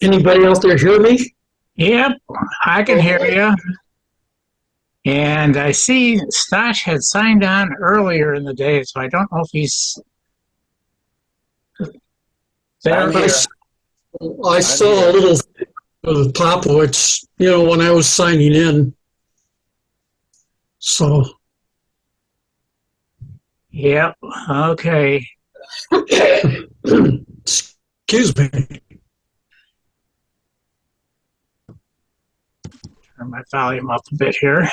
Anybody out there hear me? Yep, I can hear you. And I see Stas had signed on earlier in the day, so I don't know if he's there. I saw a little of Popowich, when I was signing in. So. Yep, okay. Excuse me. Turn my volume up a bit here.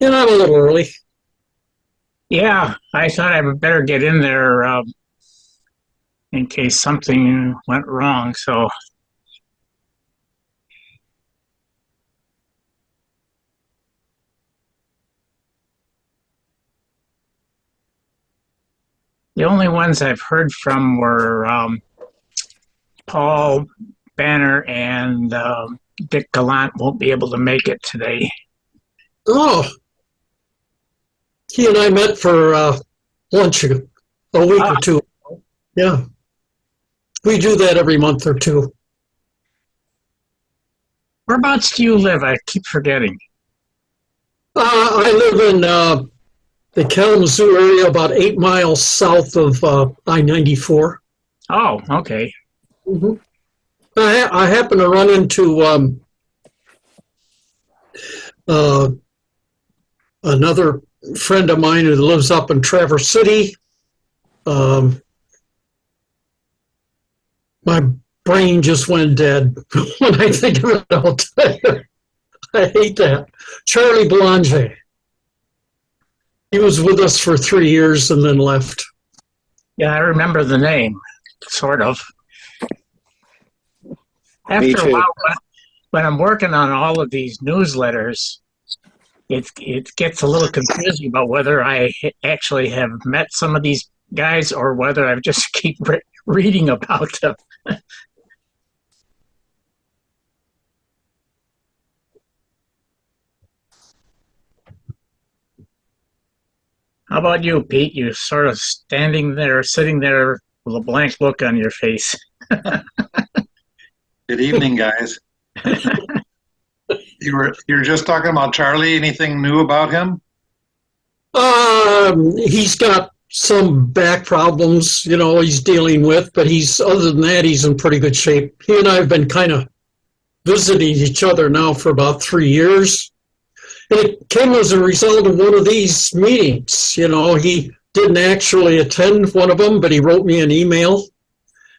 I'm a little early. Yeah, I thought I would better get in there in case something went wrong. So, the only ones I've heard from were Paul Banner and Dick Gallant won't be able to make it today. Oh, he and I met for lunch a week or two. Yeah, we do that every month or two. Whereabouts do you live? I keep forgetting. I live in the Kalamazoo area, about 8 miles south of I-94. Oh, okay. Mm-hmm. I happen to run into another friend of mine who lives up in Traverse City. My brain just went dead when I think of it all day. I hate that. Charlie Blanchard. He was with us for 3 years and then left. Yeah, I remember the name, sort of. After a while, when I'm working on all of these newsletters, it gets a little confusing about whether I actually have met some of these guys or whether I just keep reading about them. How about you, Pete? You're sort of sitting there with a blank look on your face. Good evening, guys. You were just talking about Charlie. Anything new about him? He's got some back problems, he's dealing with, but other than that, he's in pretty good shape. He and I have been kind of visiting each other now for about 3 years. And it came as a result of one of these meetings. He didn't actually attend one of them, but he wrote me an email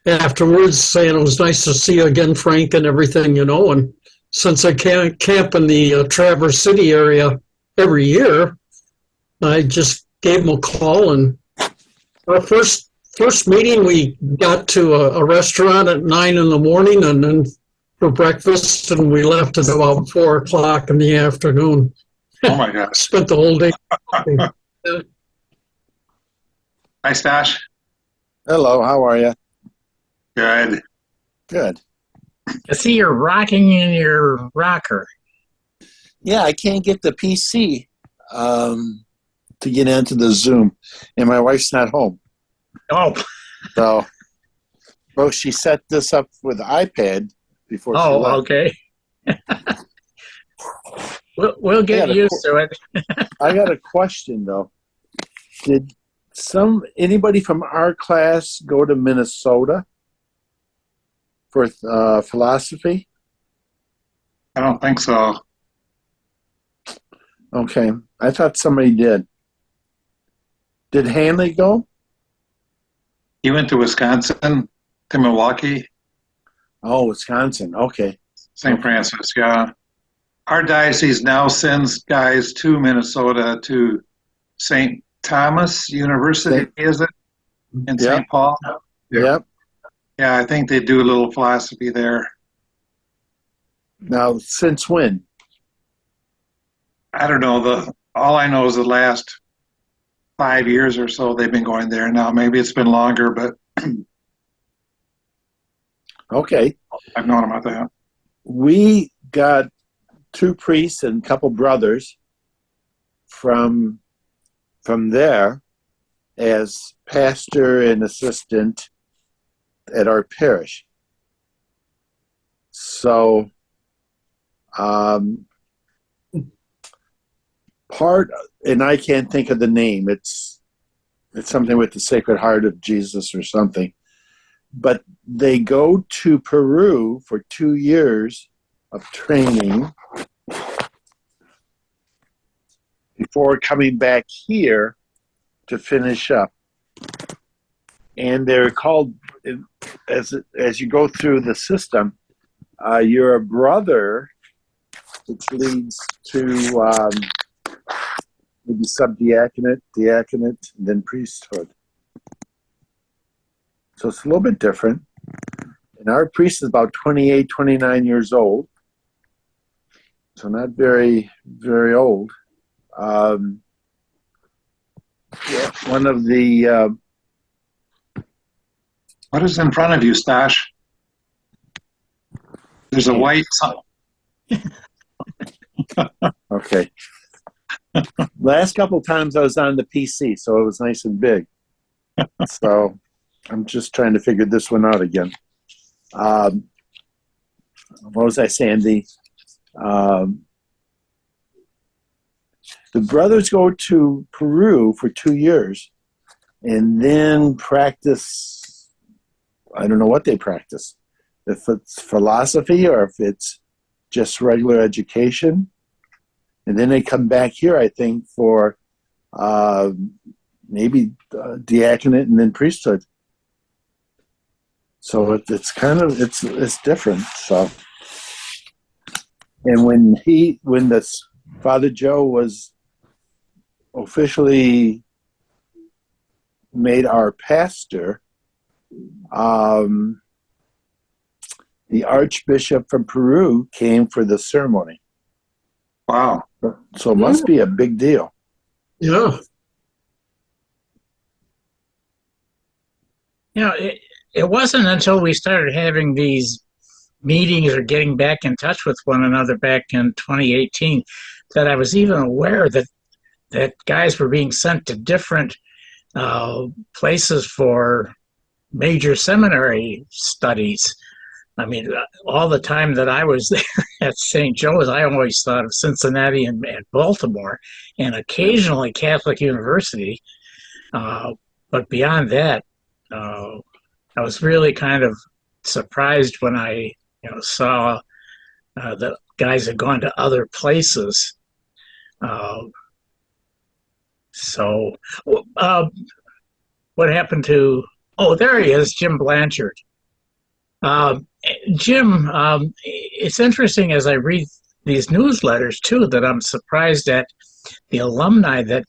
afterwards saying it was nice to see you again, Frank, and everything, And since I camp in the Traverse City area every year, I just gave him a call. And our first meeting, we got to a restaurant at 9 in the morning and then for breakfast, and we left at about 4 o'clock in the afternoon. Oh my gosh. Spent the whole day. Hi, Stas. Hello, how are you? Good. Good. I see you're rocking in your rocker. Yeah, I can't get the PC to get into the Zoom, and my wife's not home. Oh. So, well, she set this up with the iPad before she left. Oh, okay. We'll get used to it. I got a question, though. Did anybody from our class go to Minnesota for philosophy? I don't think so. Okay. I thought somebody did. Did Hanley go? He went to Wisconsin, to Milwaukee. Oh, Wisconsin. Okay. St. Francis, yeah. Our diocese now sends guys to Minnesota to St. Thomas University, is it? In St. Paul? Yep. Yeah, I think they do a little philosophy there. Now, since when? I don't know. All I know is the last 5 years or so they've been going there. Now, maybe it's been longer, but okay. I've known about that. We got 2 priests and a couple brothers from there, as pastor and assistant at our parish. So, and I can't think of the name. It's something with the Sacred Heart of Jesus or something. But they go to Peru for 2 years of training before coming back here to finish up. And they're called, as you go through the system, you're a brother, which leads to maybe subdiaconate, diaconate, and then priesthood. So it's a little bit different. And our priest is about 28, 29 years old. So not very, very old. One of the... What is in front of you, Stas? There's a white sign. Okay. Last couple times I was on the PC, so it was nice and big. So I'm just trying to figure this one out again. What was I saying? The brothers go to Peru for 2 years and then practice, I don't know what they practice, if it's philosophy or if it's just regular education. And then they come back here, I think, for maybe diaconate and then priesthood. So it's kind of, it's different. So, and when this Father Joe was officially made our pastor, the Archbishop from Peru came for the ceremony. Wow. So it must be a big deal. Yeah. You know, it wasn't until we started having these meetings or getting back in touch with one another back in 2018 that I was even aware that guys were being sent to different places for major seminary studies. I mean, all the time that I was there at St. Joe's, I always thought of Cincinnati and Baltimore, and occasionally Catholic University. But beyond that, I was really kind of surprised when I saw that guys had gone to other places. So what happened to... Oh, there he is, Jim Blanchard. Jim, it's interesting as I read these newsletters, too, that I'm surprised at the alumni that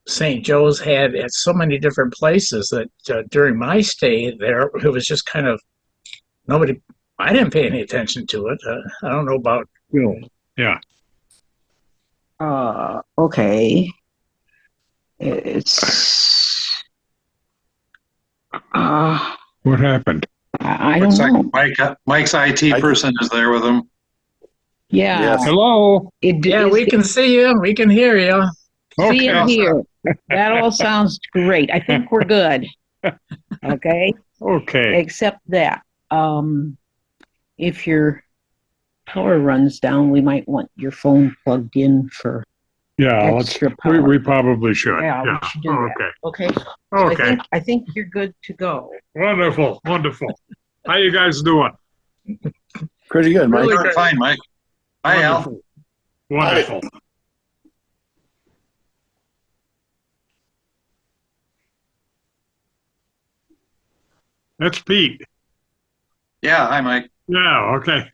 St. Joe's had at so many different places that during my stay there, it was just kind of nobody, I didn't pay any attention to it. I don't know about you. Yeah. Okay. It's What happened? I don't Looks know. like Mike's IT person is there with him. Yeah. Yes. Hello. Yeah, we can see you. We can hear you. See and Okay. hear. That all sounds great. I think we're good. Okay. Okay. Except that, if your power runs down, we might want your phone plugged in for Yeah, let's. extra power. We probably should. Yeah, we should do that. Okay. Okay. So Okay. I think you're good to go. Wonderful. Wonderful. How you guys doing? Pretty good, Mike. Really Doing fine, Mike. Hi, Al. Wonderful. Wonderful. That's Pete. Yeah, hi, Mike. Yeah. Okay.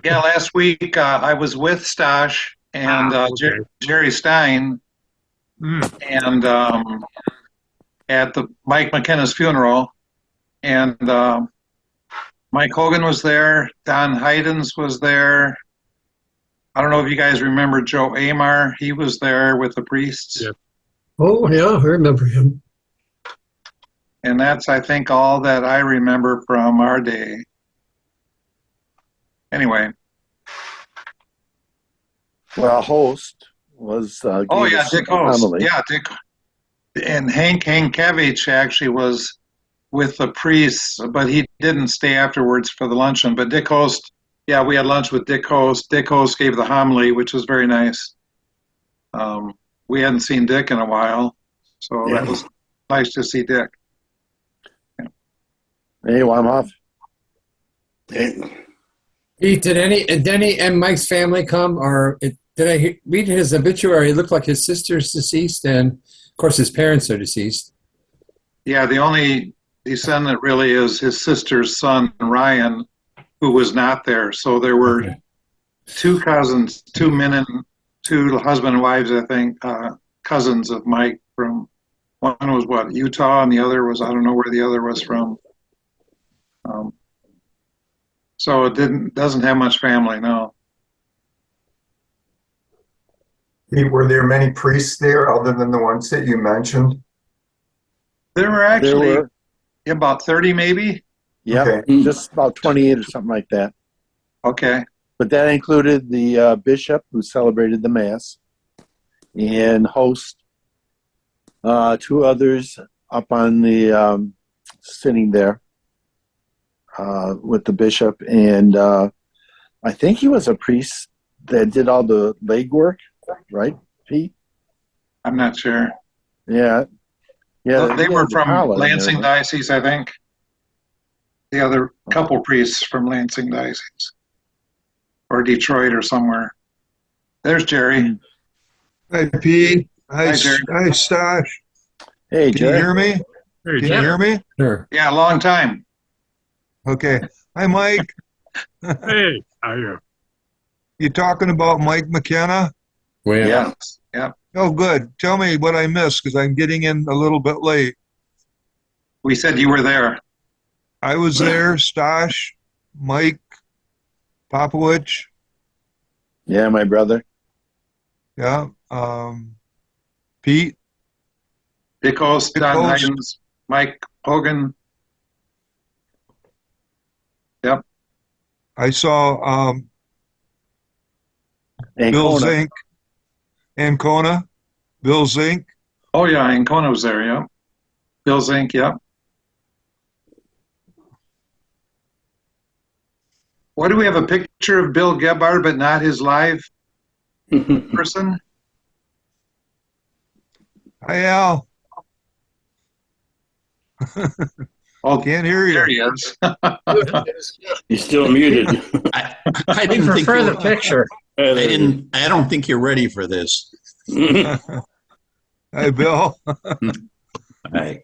Yeah, last week I was with Stas and Okay. Jerry Stein and at the Mike McKenna's funeral, and Mike Hogan was there. Don Haydens was there. I don't know if you guys remember Joe Amar. He was there with the priests. Yeah. Oh, yeah, I remember him. And that's, I think, all that I remember from our day. Anyway. Well, host was Oh, yeah, Dick Host. homily. Yeah, Dick. And Hankovich actually was with the priests, but he didn't stay afterwards for the luncheon. But Dick Host, yeah, we had lunch with Dick Host. Dick Host gave the homily, which was very nice. We hadn't seen Dick in a while, so that was nice to see Dick. Hey, Wahmhoff. Pete, did any and Mike's family come, or did I read his obituary? It looked like his sister's deceased, and of course his parents are deceased. Yeah, the only descendant really is his sister's son, Ryan, who was not there. So there were two cousins, two husband and wives, I think, cousins of Mike from, one was what, Utah, and the other was, I don't know where the other was from. So it doesn't have much family, no. Were there many priests there other than the ones that you mentioned? There were actually about 30 maybe. Yeah, Okay. just about 28 or something like that. Okay. But that included the bishop who celebrated the mass and host, two others up on the sitting there with the bishop, and I think he was a priest that did all the legwork, right, Pete? I'm not sure. Yeah. Yeah, They were from Gerald and Lansing everything. Diocese, I think. The other couple priests from Lansing Diocese. Or Detroit or somewhere. There's Jerry. Hi, Pete. Hi, Jerry. Hi, Stas. Hey, Can you Jerry. hear me? Hey, Can you Jerry. hear me? Sure. Yeah, long time. Okay. Hi, Mike. Hey, how are you? You talking about Mike McKenna? Well, Yeah. Yeah. Oh, good. Tell me what I missed because I'm getting in a little bit late. We said you were there. I was there, Stas, Mike, Popowich. Yeah, my brother. Yeah. Pete. Dick Host, Dick Don Host. Hydens, Mike Hogan. Yep. I saw Bill Ancona. Zink. Ancona. Bill Zink. Oh, yeah, Ancona was there, yeah. Bill Zink, yeah. What do we have a picture of Bill Gebhard, but not his live person? Hi, Al. Oh, Can't hear there you. he is. You're still muted. I I didn't think prefer you the picture. I don't think you're ready for this. Hi, Bill. Hi.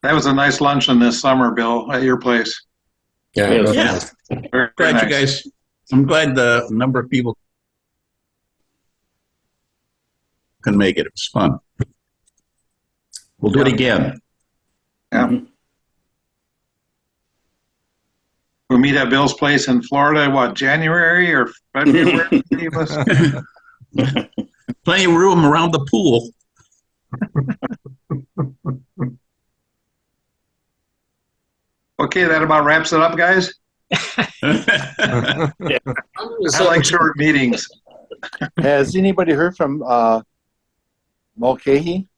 That was a nice luncheon this summer, Bill, at your place. yeah. Yeah. Very Glad nice. you guys. I'm glad the number of people can make it. It was fun. We'll do it again. Yeah. We'll meet at Bill's place in Florida, what, January or February? He was- Plenty of room around the pool. Okay, that about wraps it up, guys. I like short meetings. Has anybody heard from Mulcahy?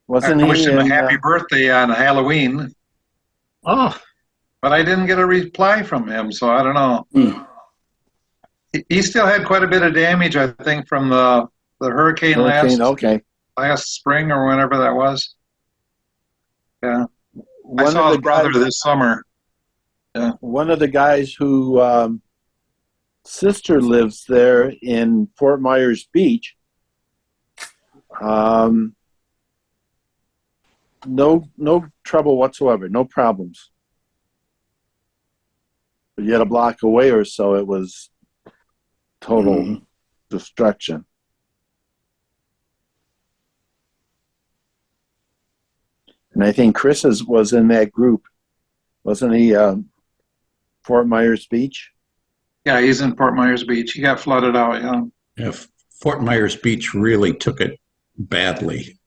Wasn't I he wished him a in, happy birthday on Halloween, Oh, but I didn't get a reply from him, so I don't know. He still had quite a bit of damage, I think, from the hurricane, Hurricane? Okay. last spring or whenever that was. Yeah. I One saw of his the brother guys, this summer. one of the guys who sister lives there in Fort Myers Beach. No trouble whatsoever, no problems. But yet a block away or so, it was total destruction. And I think Chris was in that group, wasn't he? Fort Myers Beach. Yeah, he's in Fort Myers Beach. He got flooded out, yeah. Yeah, Fort Myers Beach really took it badly.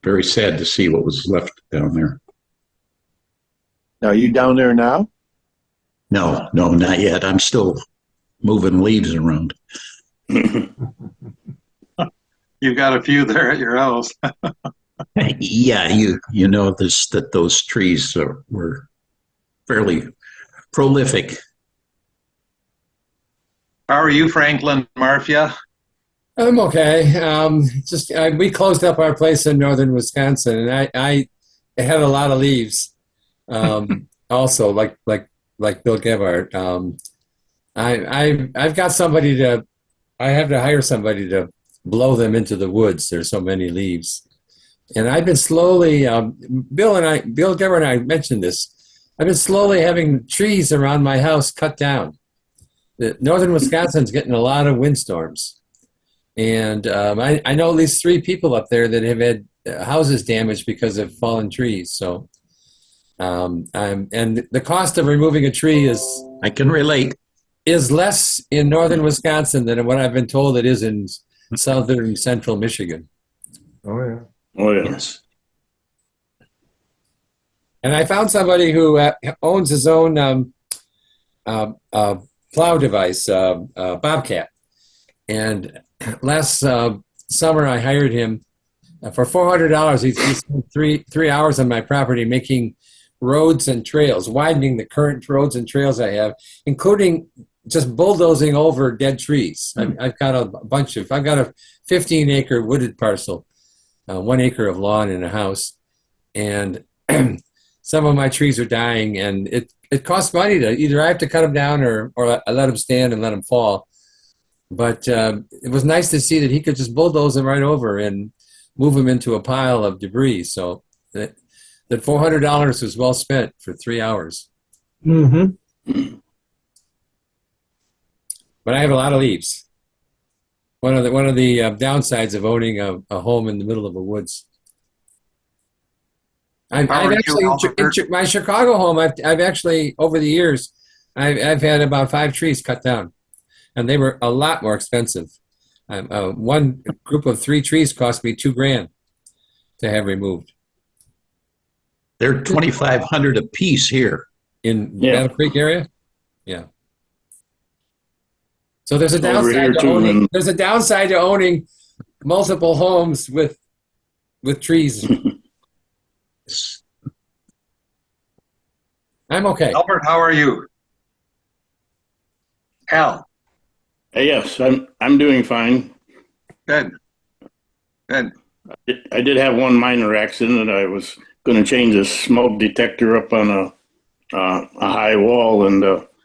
Very sad to see what was left down there. Now, are you down there now? No, not yet. I'm still moving leaves around. You've got a few there at your house. Yeah, you know this that those trees were fairly prolific. How are you, Franklin, Marfia? I'm okay. We closed up our place in northern Wisconsin, and I had a lot of leaves. Also, like Bill Gebhard. I've got somebody to. I have to hire somebody to blow them into the woods. There's so many leaves, and I've been slowly. Bill Gebhard and I mentioned this. I've been slowly having trees around my house cut down. The northern Wisconsin's getting a lot of windstorms. And I know at least 3 people up there that have had houses damaged because of fallen trees. So, and the cost of removing a tree I can relate. is less in northern Wisconsin than what I've been told it is in southern central Michigan. Oh, yeah. Oh, yeah. Yes. And I found somebody who owns his own plow device, Bobcat. And last summer, I hired him for $400. He spent three hours on my property making roads and trails, widening the current roads and trails I have, including just bulldozing over dead trees. I've got a I've got a 15-acre wooded parcel, 1 acre of lawn and a house, and some of my trees are dying, and it costs money to either I have to cut them down or I let them stand and let them fall. But it was nice to see that he could just bulldoze them right over and move them into a pile of debris. So that $400 was well spent for 3 hours. Mm-hmm. But I have a lot of leaves. One of the downsides of owning a home in the middle of the woods. I've actually in my Chicago home. I've actually over the years, I've had about 5 trees cut down. And they were a lot more expensive. One group of 3 trees cost me $2,000 to have removed. They're $2,500 a piece here. In Battle Creek area? Yeah. So there's a downside to owning multiple homes with trees. I'm okay. Albert, how are you? Al. Yes, I'm doing fine. Good. Good. I did have one minor accident. I was going to change a smoke detector up on a high wall, and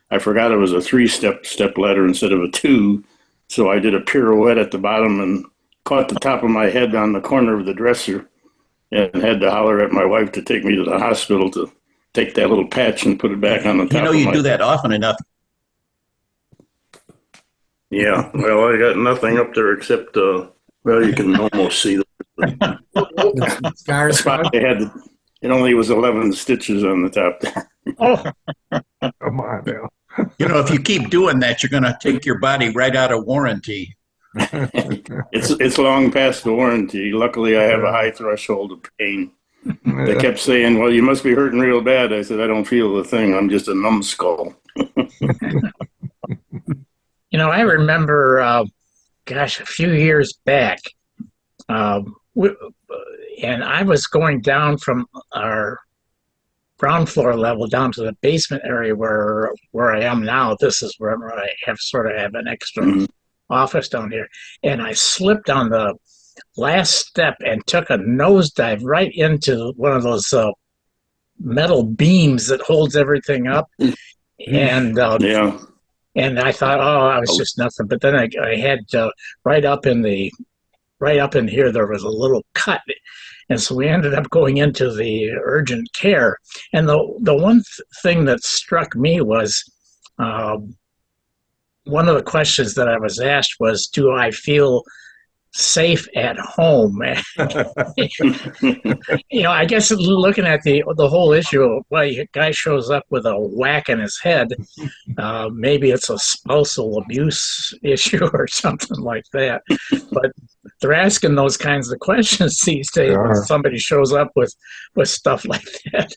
I forgot it was a 3-step ladder instead of a 2. So I did a pirouette at the bottom and caught the top of my head on the corner of the dresser, and had to holler at my wife to take me to the hospital to take that little patch and put it back on the top. You know, you do that often enough. Yeah, well, I got nothing up there except, you can almost see the Scars. It only was 11 stitches on the top. Oh, Come on now. You know, if you keep doing that, you're going to take your body right out of warranty. It's long past the warranty. Luckily, I have a high threshold of pain. They kept saying, well, you must be hurting real bad. I said, I don't feel a thing. I'm just a numbskull. I remember, a few years back, and I was going down from our ground floor level down to the basement area where I am now. This is where I have an extra office down here, and I slipped on the last step and took a nosedive right into one of those metal beams that holds everything up, and And I thought, I was just nothing. But then I had right up in here, there was a little cut. And so we ended up going into the urgent care. And the one thing that struck me was one of the questions that I was asked was, do I feel safe at home? I guess looking at the whole issue, a guy shows up with a whack in his head, maybe it's a spousal abuse issue or something like that, but they're asking those kinds of questions these days when somebody shows up with stuff like that.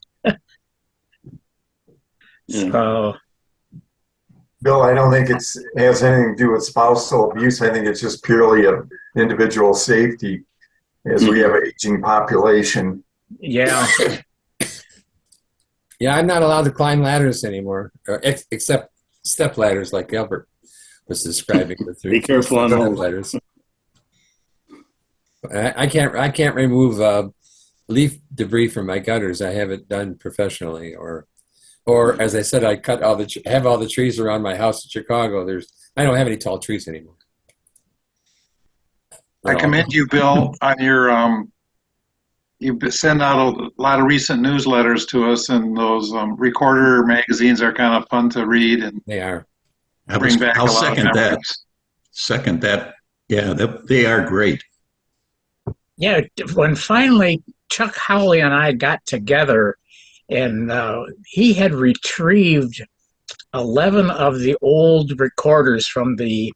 Yeah. So, Bill, I don't think it has anything to do with spousal abuse. I think it's just purely of individual safety as we have an aging population. yeah. Yeah, I'm not allowed to climb ladders anymore, except step ladders like Gebhard was describing. The three Be careful on step those. ladders. I can't remove leaf debris from my gutters. I have it done professionally, or as I said, I cut have all the trees around my house in Chicago. I don't have any tall trees anymore. I commend you, Bill, on your you send out a lot of recent newsletters to us, and those recorder magazines are kind of fun to read and They are. bring back I'll a lot of second that. memories. Second that. Yeah, they are great. Yeah, when finally Chuck Howley and I got together, and he had retrieved 11 of the old recorders from the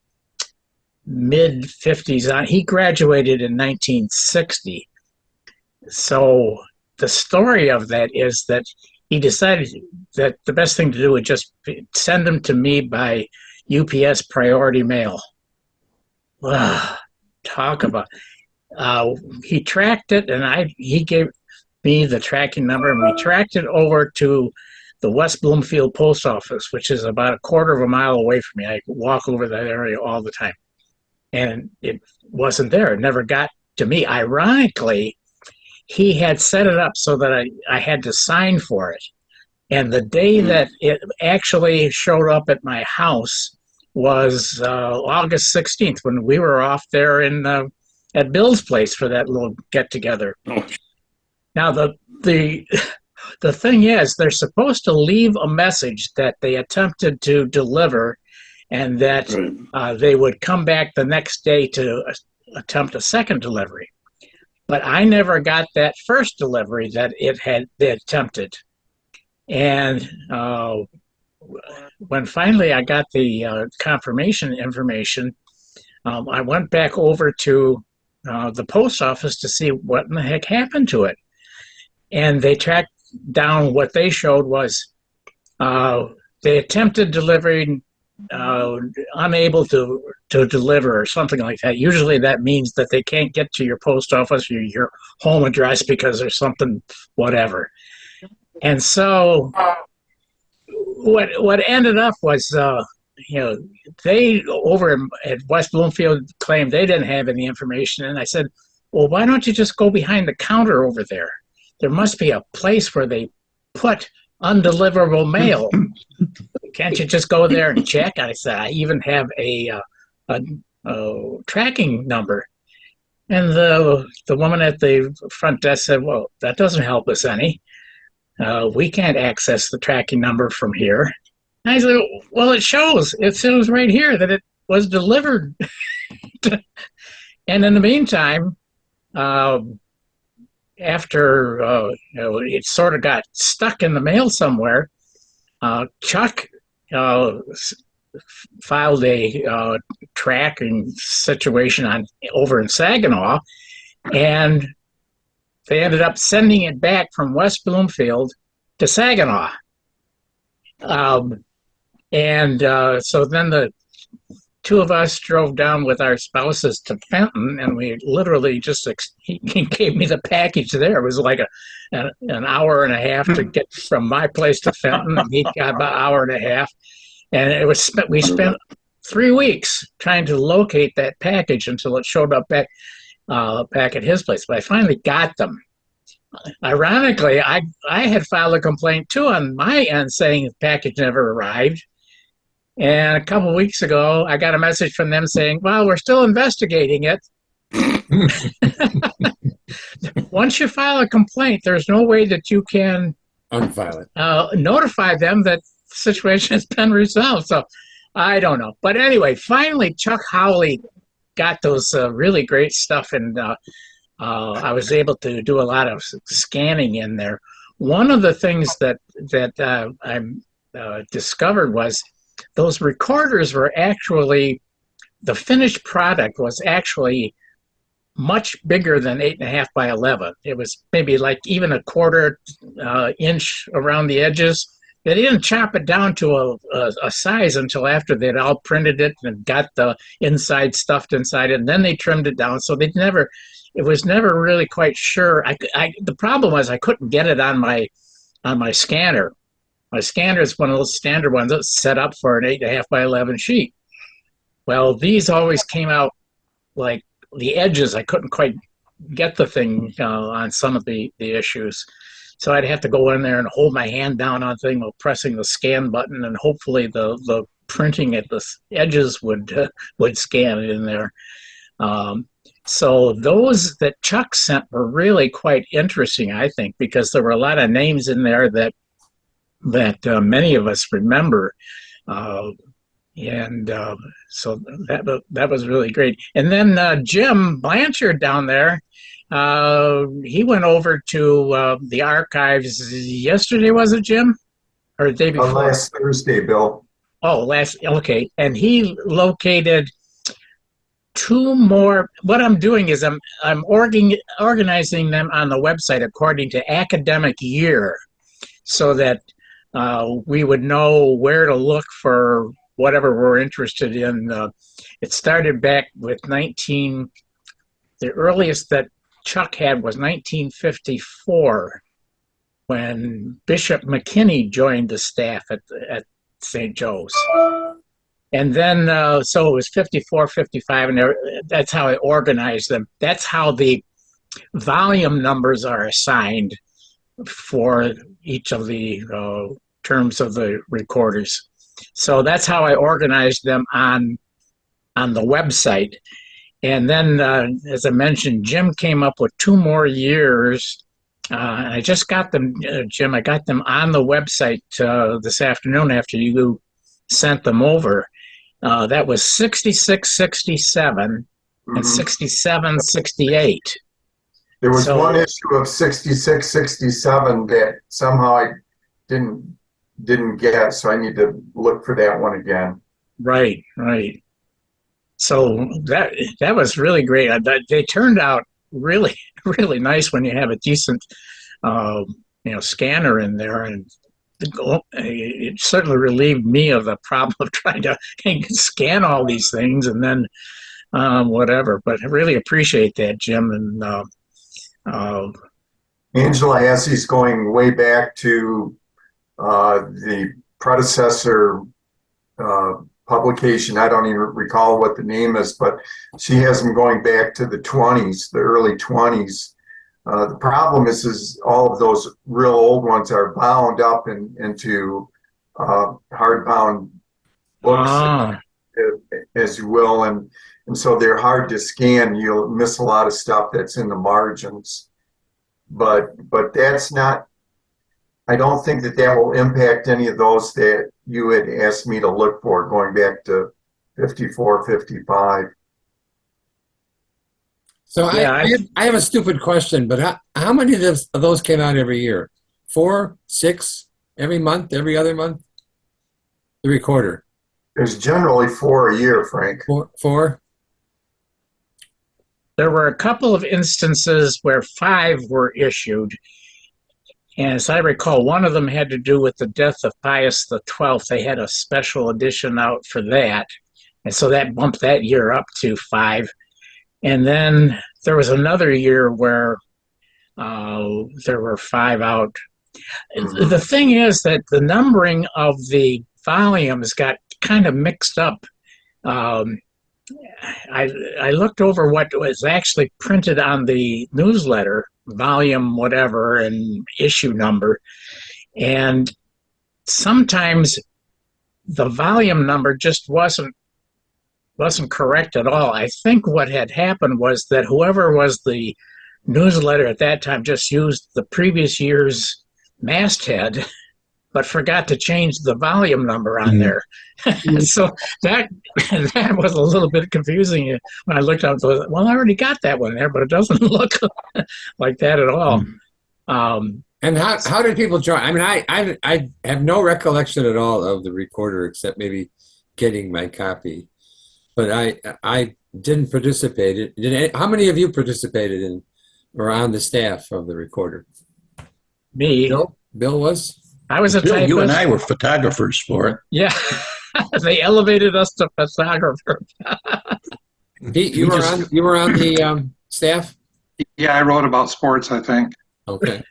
mid 50s on. He graduated in 1960. So the story of that is that he decided that the best thing to do would just send them to me by UPS priority mail. Talk about. He tracked it, and he gave me the tracking number, and we tracked it over to the West Bloomfield post office, which is about a quarter of a mile away from me. I walk over that area all the time, and it wasn't there. It never got to me. Ironically, he had set it up so that I had to sign for it, and the day that it actually showed up at my house was August 16th, when we were off there at Bill's place for that little get-together. Oh. Now, the thing is, they're supposed to leave a message that they attempted to deliver, and that they would come back the next day to attempt a second delivery. But I never got that first delivery that they attempted. And when finally I got the confirmation information, I went back over to the post office to see what in the heck happened to it. And they tracked down what they showed was they attempted delivering, unable to deliver or something like that. Usually that means that they can't get to your post office or your home address because there's something, whatever. And so what ended up was, they over at West Bloomfield claimed they didn't have any information. And I said, well, why don't you just go behind the counter over there? There must be a place where they put undeliverable mail. Can't you just go there and check? I said, I even have a tracking number. And the woman at the front desk said, well, that doesn't help us any. We can't access the tracking number from here. And I said, well, it shows right here that it was delivered. And in the meantime, after it sort of got stuck in the mail somewhere, Chuck filed a tracking situation over in Saginaw, and they ended up sending it back from West Bloomfield to Saginaw. So then the two of us drove down with our spouses to Fenton, and we literally he gave me the package there. It was like an hour and a half to get from my place to Fenton, and he got about an hour and a half. And we spent 3 weeks trying to locate that package until it showed up back at his place. But I finally got them. Ironically, I had filed a complaint too on my end saying the package never arrived. And a couple of weeks ago, I got a message from them saying, well, we're still investigating it. Once you file a complaint, there's no way that you can unfile it. Notify them that the situation has been resolved. So I don't know. But anyway, finally, Chuck Howley got those really great stuff, and I was able to do a lot of scanning in there. One of the things that I discovered was those recorders were actually, the finished product was actually much bigger than 8.5 by 11. It was maybe like even a quarter inch around the edges. they didn't chop it down to a size until after they'd all printed it and got the inside stuffed inside it, and then they trimmed it down. So it was never really quite sure. The problem was I couldn't get it on my scanner. My scanner is one of those standard ones that's set up for an 8.5 by 11 sheet. Well, these always came out like the edges. I couldn't quite get the thing on some of the issues. So I'd have to go in there and hold my hand down on thing while pressing the scan button, and hopefully the printing at the edges would scan it in there. So those that Chuck sent were really quite interesting, I think, because there were a lot of names in there that many of us remember. So that was really great. And then Jim Blanchard down there, he went over to the archives yesterday, was it, Jim? Or the day before? Last Thursday, Bill. Oh, okay. And he located two more. What I'm doing is I'm organizing them on the website according to academic year, so that we would know where to look for whatever we're interested in. It started back with the earliest that Chuck had was 1954, when Bishop McKinney joined the staff at St. Joe's. And then, so it was 54, 55, and that's how I organized them. That's how the volume numbers are assigned for each of the terms of the recorders. So that's how I organized them on the website. And then, as I mentioned, Jim came up with 2 more years. I just got them, Jim, I got them on the website this afternoon after you sent them over. That was 66, 67, and 67, 68. There was one issue of 66, 67 that somehow I didn't get, so I need to look for that one again. Right. So that was really great. They turned out really, really nice when you have a decent, scanner in there, and it certainly relieved me of the problem of trying to scan all these things and then whatever. But I really appreciate that, Jim. And Angela has these going way back to the predecessor publication. I don't even recall what the name is, but she has them going back to the 20s, the early 20s. The problem is all of those real old ones are bound up into hardbound books, as you will, and so they're hard to scan. You'll miss a lot of stuff that's in the margins, but that's not. I don't think that will impact any of those that you had asked me to look for, going back to 54, 55. So yeah, I have a stupid question, but how many of those came out every year? 4, 6, every month, every other month? The recorder. There's generally 4 a year, Frank. 4? There were a couple of instances where 5 were issued. And as I recall, one of them had to do with the death of Pius XII. They had a special edition out for that. And so that bumped that year up to 5. And then there was another year where there were 5 out. The thing is that the numbering of the volumes got kind of mixed up. I looked over what was actually printed on the newsletter, volume whatever and issue number, and sometimes the volume number just wasn't correct at all. I think what had happened was that whoever was the newsletter at that time just used the previous year's masthead, but forgot to change the volume number on there. So that was a little bit confusing when I looked up. Well, I already got that one there, but it doesn't look like that at all. And how did people join? I mean, I have no recollection at all of the recorder except maybe getting my copy, but I didn't participate. How many of you participated in or on the staff of the recorder? Me. Bill was? I was a Bill, typist. you and I were photographers for it. Yeah, they elevated us to photographer. Pete, you were on the staff? Yeah, I wrote about sports, I think. Okay.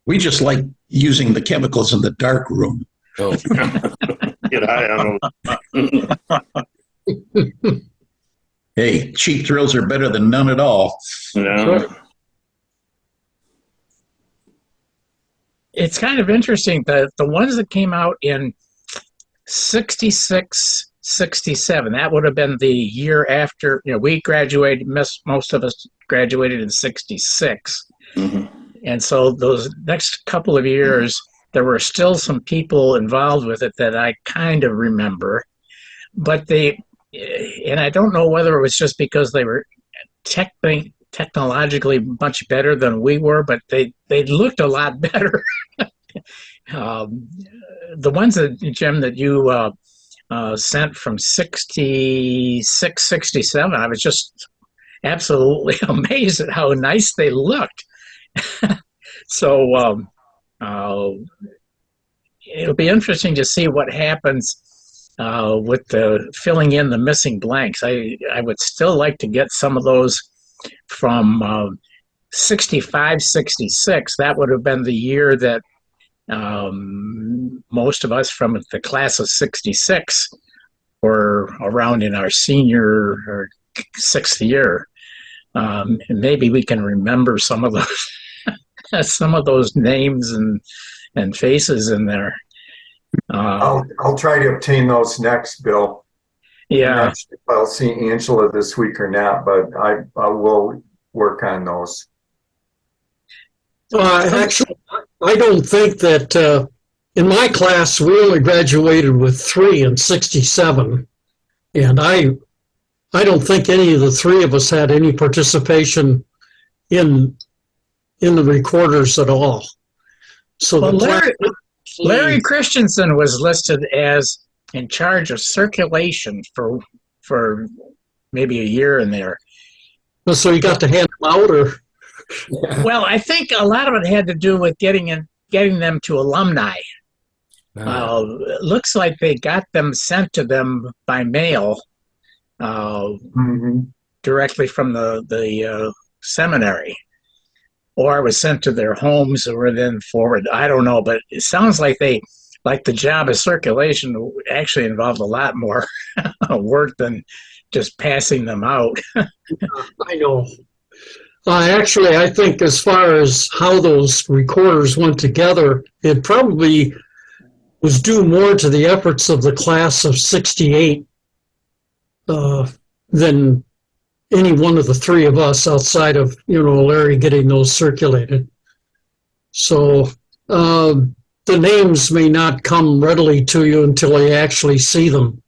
We just like using the chemicals in the dark room. Oh. Get high on those. Hey, cheap thrills are better than none at all. No. It's kind of interesting that the ones that came out in 66, 67, that would have been the year after, we graduated, most of us graduated in 66. Mhm. And so those next couple of years, there were still some people involved with it that I kind of remember. But and I don't know whether it was just because they were technologically much better than we were, but they looked a lot better. The ones that, Jim, that you sent from 66, 67, I was just absolutely amazed at how nice they looked. So it'll be interesting to see what happens with the filling in the missing blanks. I would still like to get some of those from 65, 66. That would have been the year that most of us from the class of 66 were around in our senior or sixth year. And maybe we can remember some of those some of those names and faces in there. I'll try to obtain those next, Bill. I'm Yeah. not sure if I'll see Angela this week or not, but I will work on those. Actually, I don't think that in my class we only graduated with 3 in 67, and I don't think any of the 3 of us had any participation in the recorders at all. So Well, the Larry Christensen was listed as in charge of circulation for maybe a year in there. so you got to hand them out, or Well, I think a lot of it had to do with getting them to alumni. It looks like they got them sent to them by mail directly from the seminary, or it was sent to their homes or were then forwarded. I don't know, but it sounds like the job of circulation actually involved a lot more work than just passing them out. I know. Actually, I think as far as how those recorders went together, it probably was due more to the efforts of the class of 68 than any one of the 3 of us outside of, Larry getting those circulated. So the names may not come readily to you until you actually see them,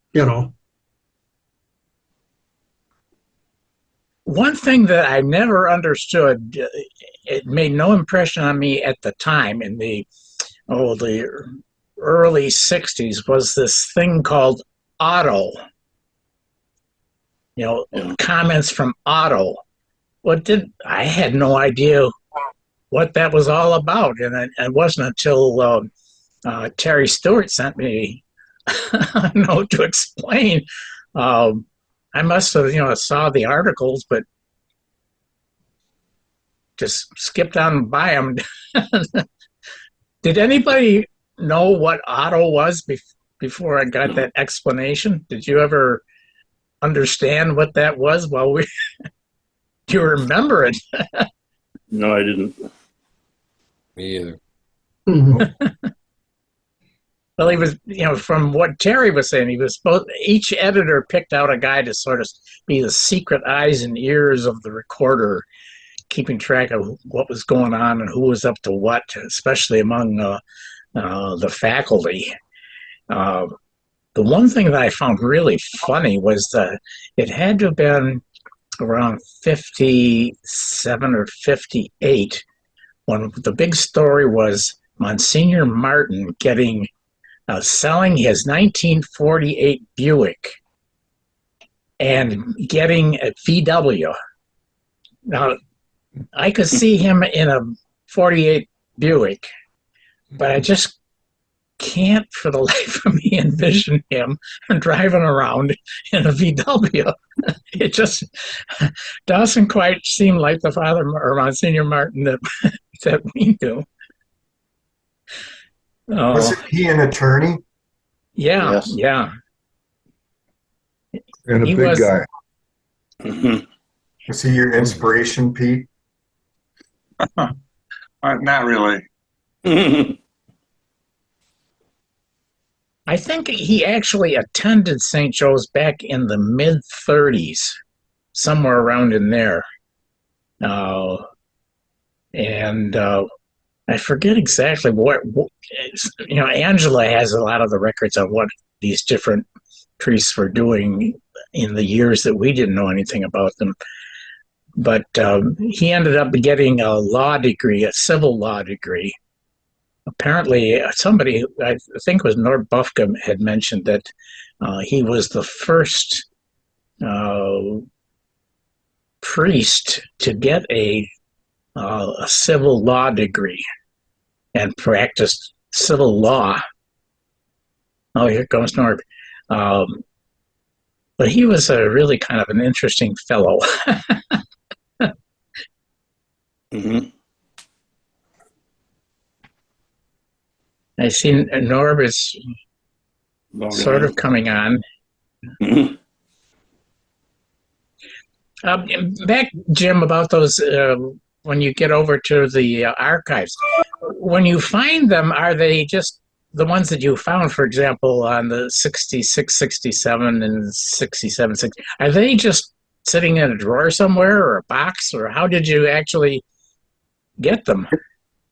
One thing that I never understood, it made no impression on me at the time in the early 60s, was this thing called Otto. Comments from Otto. I had no idea what that was all about, and it wasn't until Terry Stewart sent me a note to explain. I must have, saw the articles, but just skipped on by them. Did anybody know what Otto was before I got that explanation? Did you ever understand what that was? Do you remember it? No, I didn't. Me either. Well, he was, from what Terry was saying, each editor picked out a guy to sort of be the secret eyes and ears of the recorder, keeping track of what was going on and who was up to what, especially among the faculty. The one thing that I found really funny was that it had to have been around 57 or 58 when the big story was Monsignor Martin selling his 1948 Buick and getting a VW. Now, I could see him in a 48 Buick, but I just can't for the life of me envision him driving around in a VW. It just doesn't quite seem like the Father or Monsignor Martin that that we knew. Was Oh, he an attorney? yeah, Yes. yeah. And a He big was- guy. Mhm. Was he your inspiration, Pete? Not really. I think he actually attended St. Joe's back in the mid 30s, somewhere around in there. And I forget exactly Angela has a lot of the records on what these different priests were doing in the years that we didn't know anything about them. But he ended up getting a law degree, a civil law degree. Apparently, somebody, I think it was Nord Bufka, had mentioned that he was the first priest to get a civil law degree and practiced civil law. Oh, here comes Nord. But he was a really kind of an interesting fellow. Mhm. I see Norb is sort of coming on. Mhm. Back, Jim, about those, when you get over to the archives, when you find them, are they just the ones that you found, for example, on the 66, 67, and 67, 60, are they just sitting in a drawer somewhere or a box, or how did you actually get them?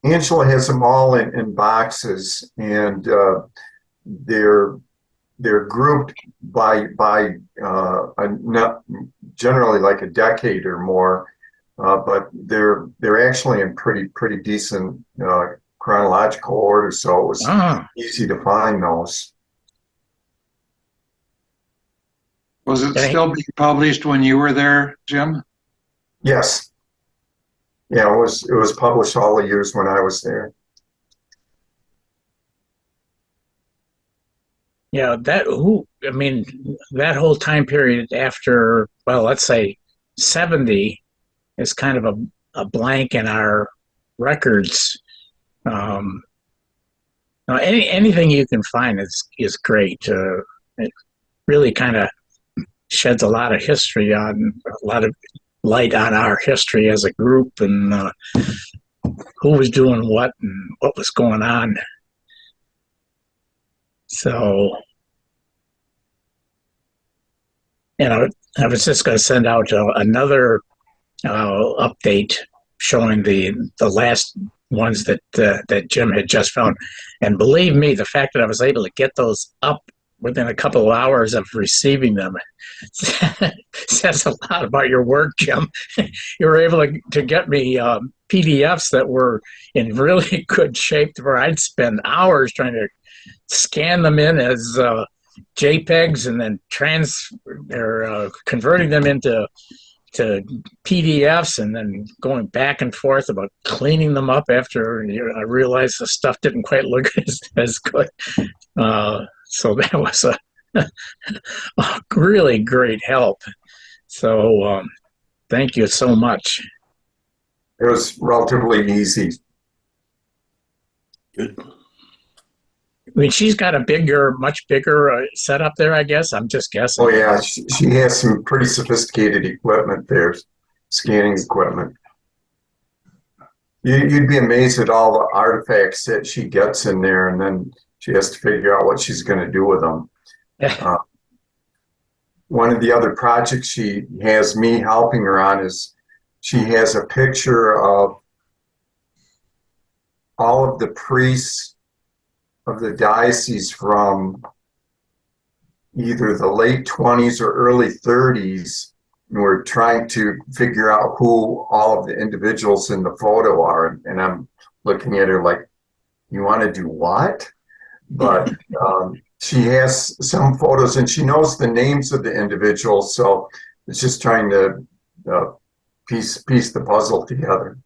Angela has them all in boxes, and they're grouped by generally like a decade or more, but they're actually in pretty decent chronological order, so it was easy to find those. Was it still being published when you were there, Jim? Yes. Yeah, it was published all the years when I was there. Yeah, that whole time period after, well, let's say 70 is kind of a blank in our records. Anything you can find is great. It really kind of sheds a lot of history on a lot of light on our history as a group and who was doing what and what was going on. So, I was just going to send out another update showing the last ones that Jim had just found. And believe me, the fact that I was able to get those up within a couple of hours of receiving them says a lot about your work, Jim. You were able to get me PDFs that were in really good shape where I'd spend hours trying to scan them in as JPEGs and then converting them into PDFs and then going back and forth about cleaning them up after I realized the stuff didn't quite look as good. So that was a really great help. So thank you so much. It was relatively easy. Good. I mean, she's got a much bigger setup there, I guess. I'm just guessing. Oh yeah, she has some pretty sophisticated equipment there, scanning equipment. You'd be amazed at all the artifacts that she gets in there, and then she has to figure out what she's going to do with them. One of the other projects she has me helping her on is she has a picture of all of the priests of the diocese from either the late 20s or early 30s. And we're trying to figure out who all of the individuals in the photo are. And I'm looking at her like, you want to do what? But she has some photos and she knows the names of the individuals. So it's just trying to piece the puzzle together.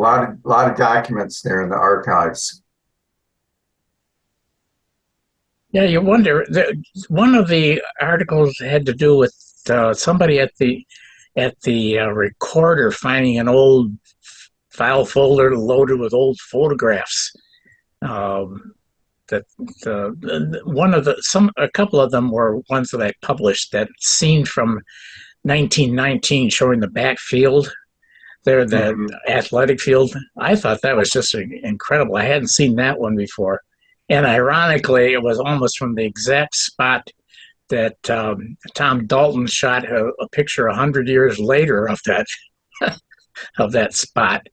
lot of documents there in the archives. Yeah, you wonder. One of the articles had to do with somebody at the recorder finding an old file folder loaded with old photographs. That a couple of them were ones that I published. That scene from 1919 showing the backfield, there, the athletic field. I thought that was just incredible. I hadn't seen that one before. And ironically, it was almost from the exact spot that Tom Dalton shot a picture 100 years later of that of that spot.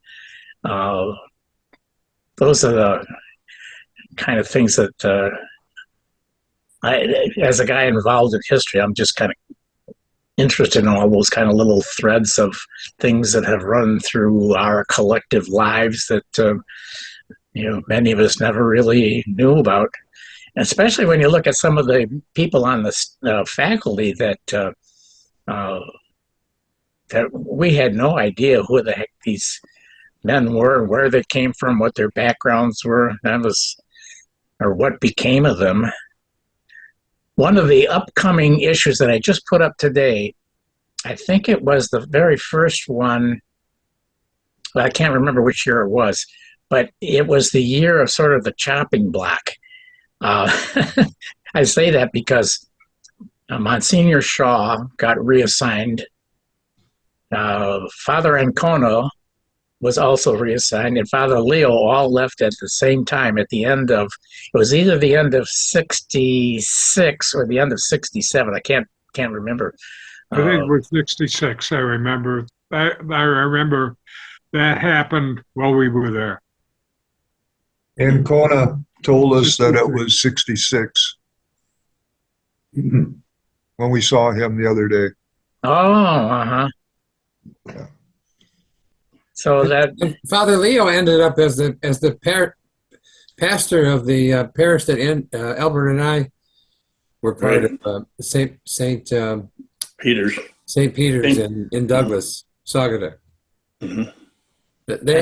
Those are the kind of things that as a guy involved in history, I'm just kind of interested in all those kind of little threads of things that have run through our collective lives that many of us never really knew about. And especially when you look at some of the people on the faculty that we had no idea who the heck these men were, where they came from, what their backgrounds were. Or what became of them. One of the upcoming issues that I just put up today, I think it was the very first one. Well, I can't remember which year it was, but it was the year of sort of the chopping block. I say that because Monsignor Shaw got reassigned. Father Ancona was also reassigned, and Father Leo all left at the same time at the end of, it was either the end of 66 or the end of 67. I can't remember. I think it was 66. I remember. I remember that happened while we were there. Ancona told us that it was 66 when we saw him the other day. Oh, Yeah. So that Father Leo ended up as the pastor of the parish that Albert and I were part of, St. Peter's. St. Peter's in Douglas, Saugerty. Mm-hmm. They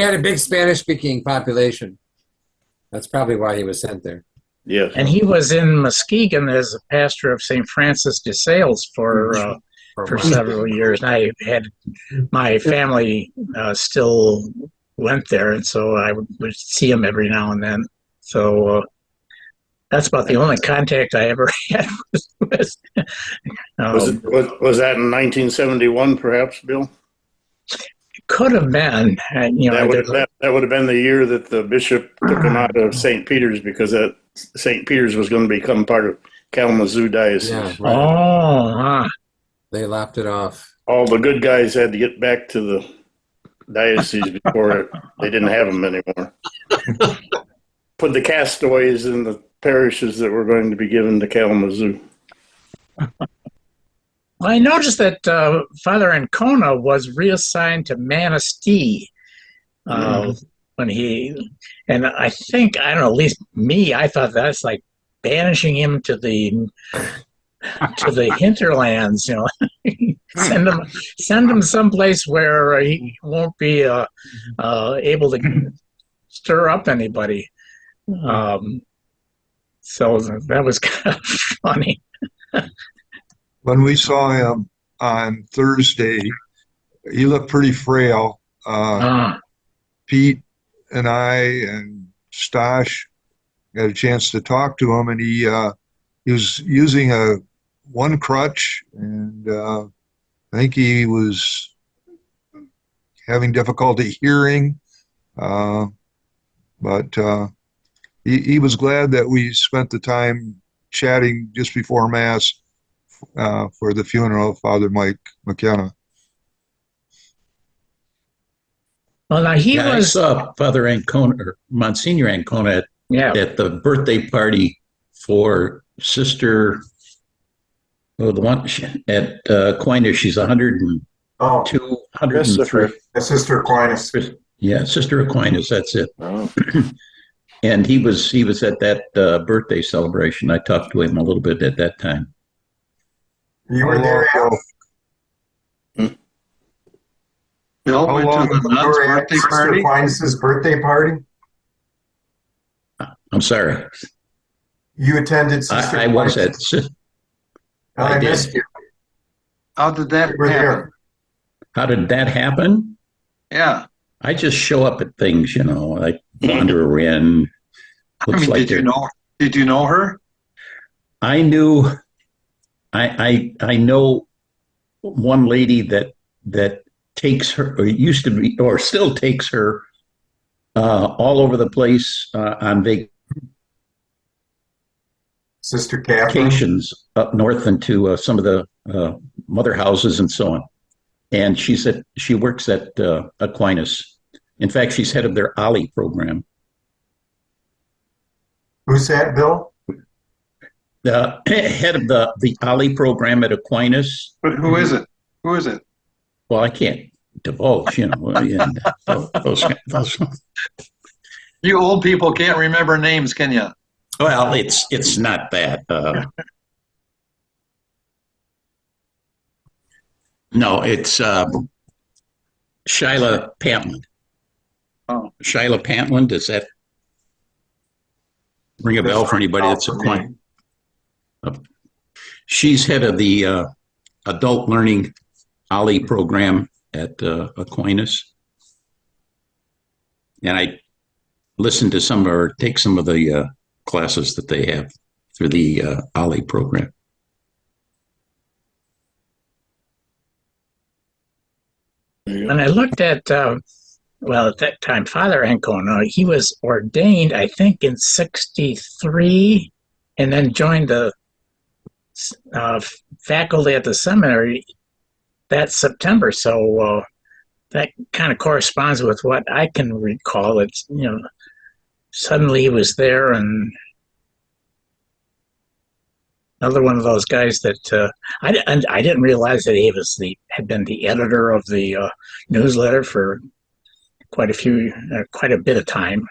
had a big Spanish-speaking population. That's probably why he was sent there. Yes. And he was in Muskegon as a pastor of St. Francis de Sales for several years. And I had my family still went there, and so I would see him every now and then. So that's about the only contact I ever had with. Was that in 1971, perhaps, Bill? Could have been. That would have been the year that the bishop took him out of St. Peter's, because that St. Peter's was going to become part of Kalamazoo Diocese. Yeah, right. Oh, They lopped it off. All the good guys had to get back to the diocese before they didn't have them anymore. Put the castaways in the parishes that were going to be given to Kalamazoo. I noticed that Father Ancona was reassigned to Manistee when and I think, I don't know, at least me, I thought that's like banishing him to the hinterlands, send him someplace where he won't be able to stir up anybody. So that was kind of funny. When we saw him on Thursday, he looked pretty frail. Pete and I and Stas got a chance to talk to him, and he was using one crutch, and I think he was having difficulty hearing, but he was glad that we spent the time chatting just before Mass for the funeral of Father Mike McKenna. Well, now I saw Father Ancona, or Monsignor Ancona, at the birthday party for Sister, the one at Aquinas. She's 102, 103. Sister Aquinas. Yeah, Sister Aquinas. That's it. Oh. And he was at that birthday celebration. I talked to him a little bit at that time. You were there, Al? Bill, Bill How went to long- the You nun's were at birthday Sister party? Aquinas' birthday party? I'm sorry. You attended Sister I was at. Aquinas'? I I did. missed you. How did that You were happen? there. How did that happen? Yeah. I just show up at things, I wander in. I Looks mean, like did you know her? I knew, I know one lady that takes her, or used to be, or still takes her all over the place on Sister Catherine. vacations up north into some of the mother houses and so on. And she works at Aquinas. In fact, she's head of their OLLI program. Who's that, Bill? The head of the OLLI program at Aquinas. But who is it? Who is it? Well, I can't divulge, and those. You old people can't remember names, can you? Well, it's not that. No, it's Shyla Pantland. Oh. Shyla Pantland, does that ring a bell for anybody that's Aquinas? She's head of the adult learning OLLI program at Aquinas. And I listen to some or take some of the classes that they have through the OLLI program. When I looked at, well, at that time, Father Ancona, he was ordained, I think, in '63, and then joined the faculty at the seminary that September. So that kind of corresponds with what I can recall. It's, suddenly he was there, and another one of those guys that I didn't realize that he had been the editor of the newsletter for quite a bit of time.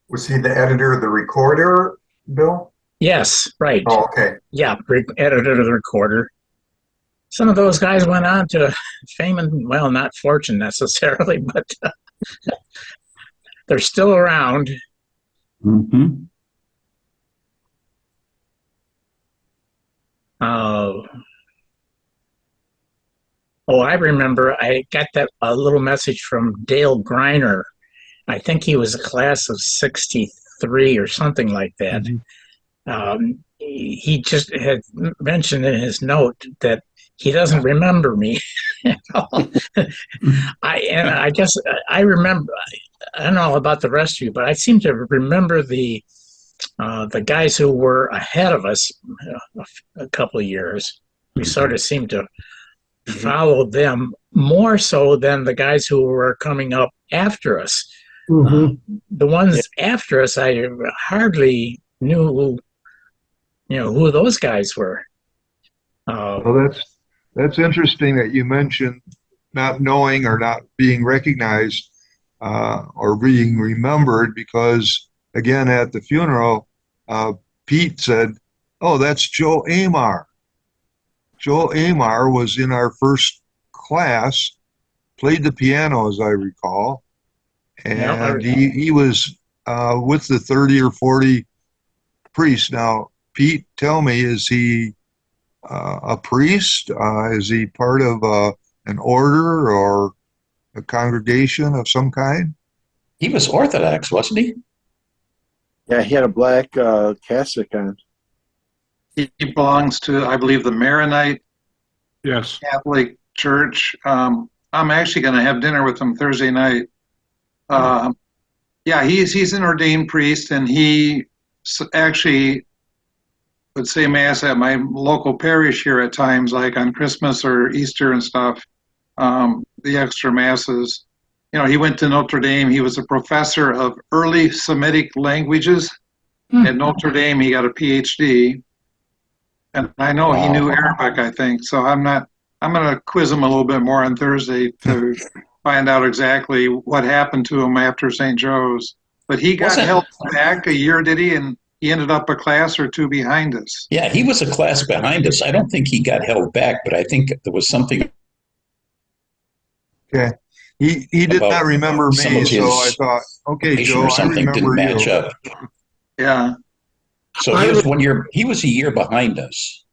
Was he the editor of the Recorder, Bill? Yes, right. Oh, okay. Yeah, editor of the Recorder. Some of those guys went on to fame and, well, not fortune necessarily, but they're still around. Mm-hmm. I remember I got a little message from Dale Griner. I think he was a class of '63 or something like that. Mm-hmm. He just had mentioned in his note that he doesn't remember me. I guess I remember. I don't know about the rest of you, but I seem to remember the guys who were ahead of us a couple of years. We sort of seemed to follow them more so than the guys who were coming up after us. Mm-hmm. The ones after us, I hardly knew who those guys were. Well, that's interesting that you mentioned not knowing or not being recognized or being remembered, because again at the funeral, Pete said, "Oh, that's Joe Amar." Joe Amar was in our first class, played the piano as I recall, and he was with the 30 or 40 priests. Now, Pete, tell me, is he a priest? Is he part of an order or a congregation of some kind? He was Orthodox, wasn't he? Yeah, he had a black cassock on. He belongs to, I believe, the Maronite Catholic Church. I'm actually going to have dinner with him Thursday night. Yeah, he's an ordained priest, and he actually would say Mass at my local parish here at times, like on Christmas or Easter and stuff, the extra Masses. He went to Notre Dame. He was a professor of early Semitic languages. At Notre Dame, he got a PhD. And I know he knew Arabic, I think. So I'm going to quiz him a little bit more on Thursday to find out exactly what happened to him after St. Joe's. But he got held back a year, did he, in he ended up a class or two behind us. Yeah, he was a class behind us. I don't think he got held back, but I think there was something. Okay. He did About not remember some me, of so I his thought, okay, Joe, or I something didn't remember match you. up. Yeah. So he was 1 year. He was a year behind us.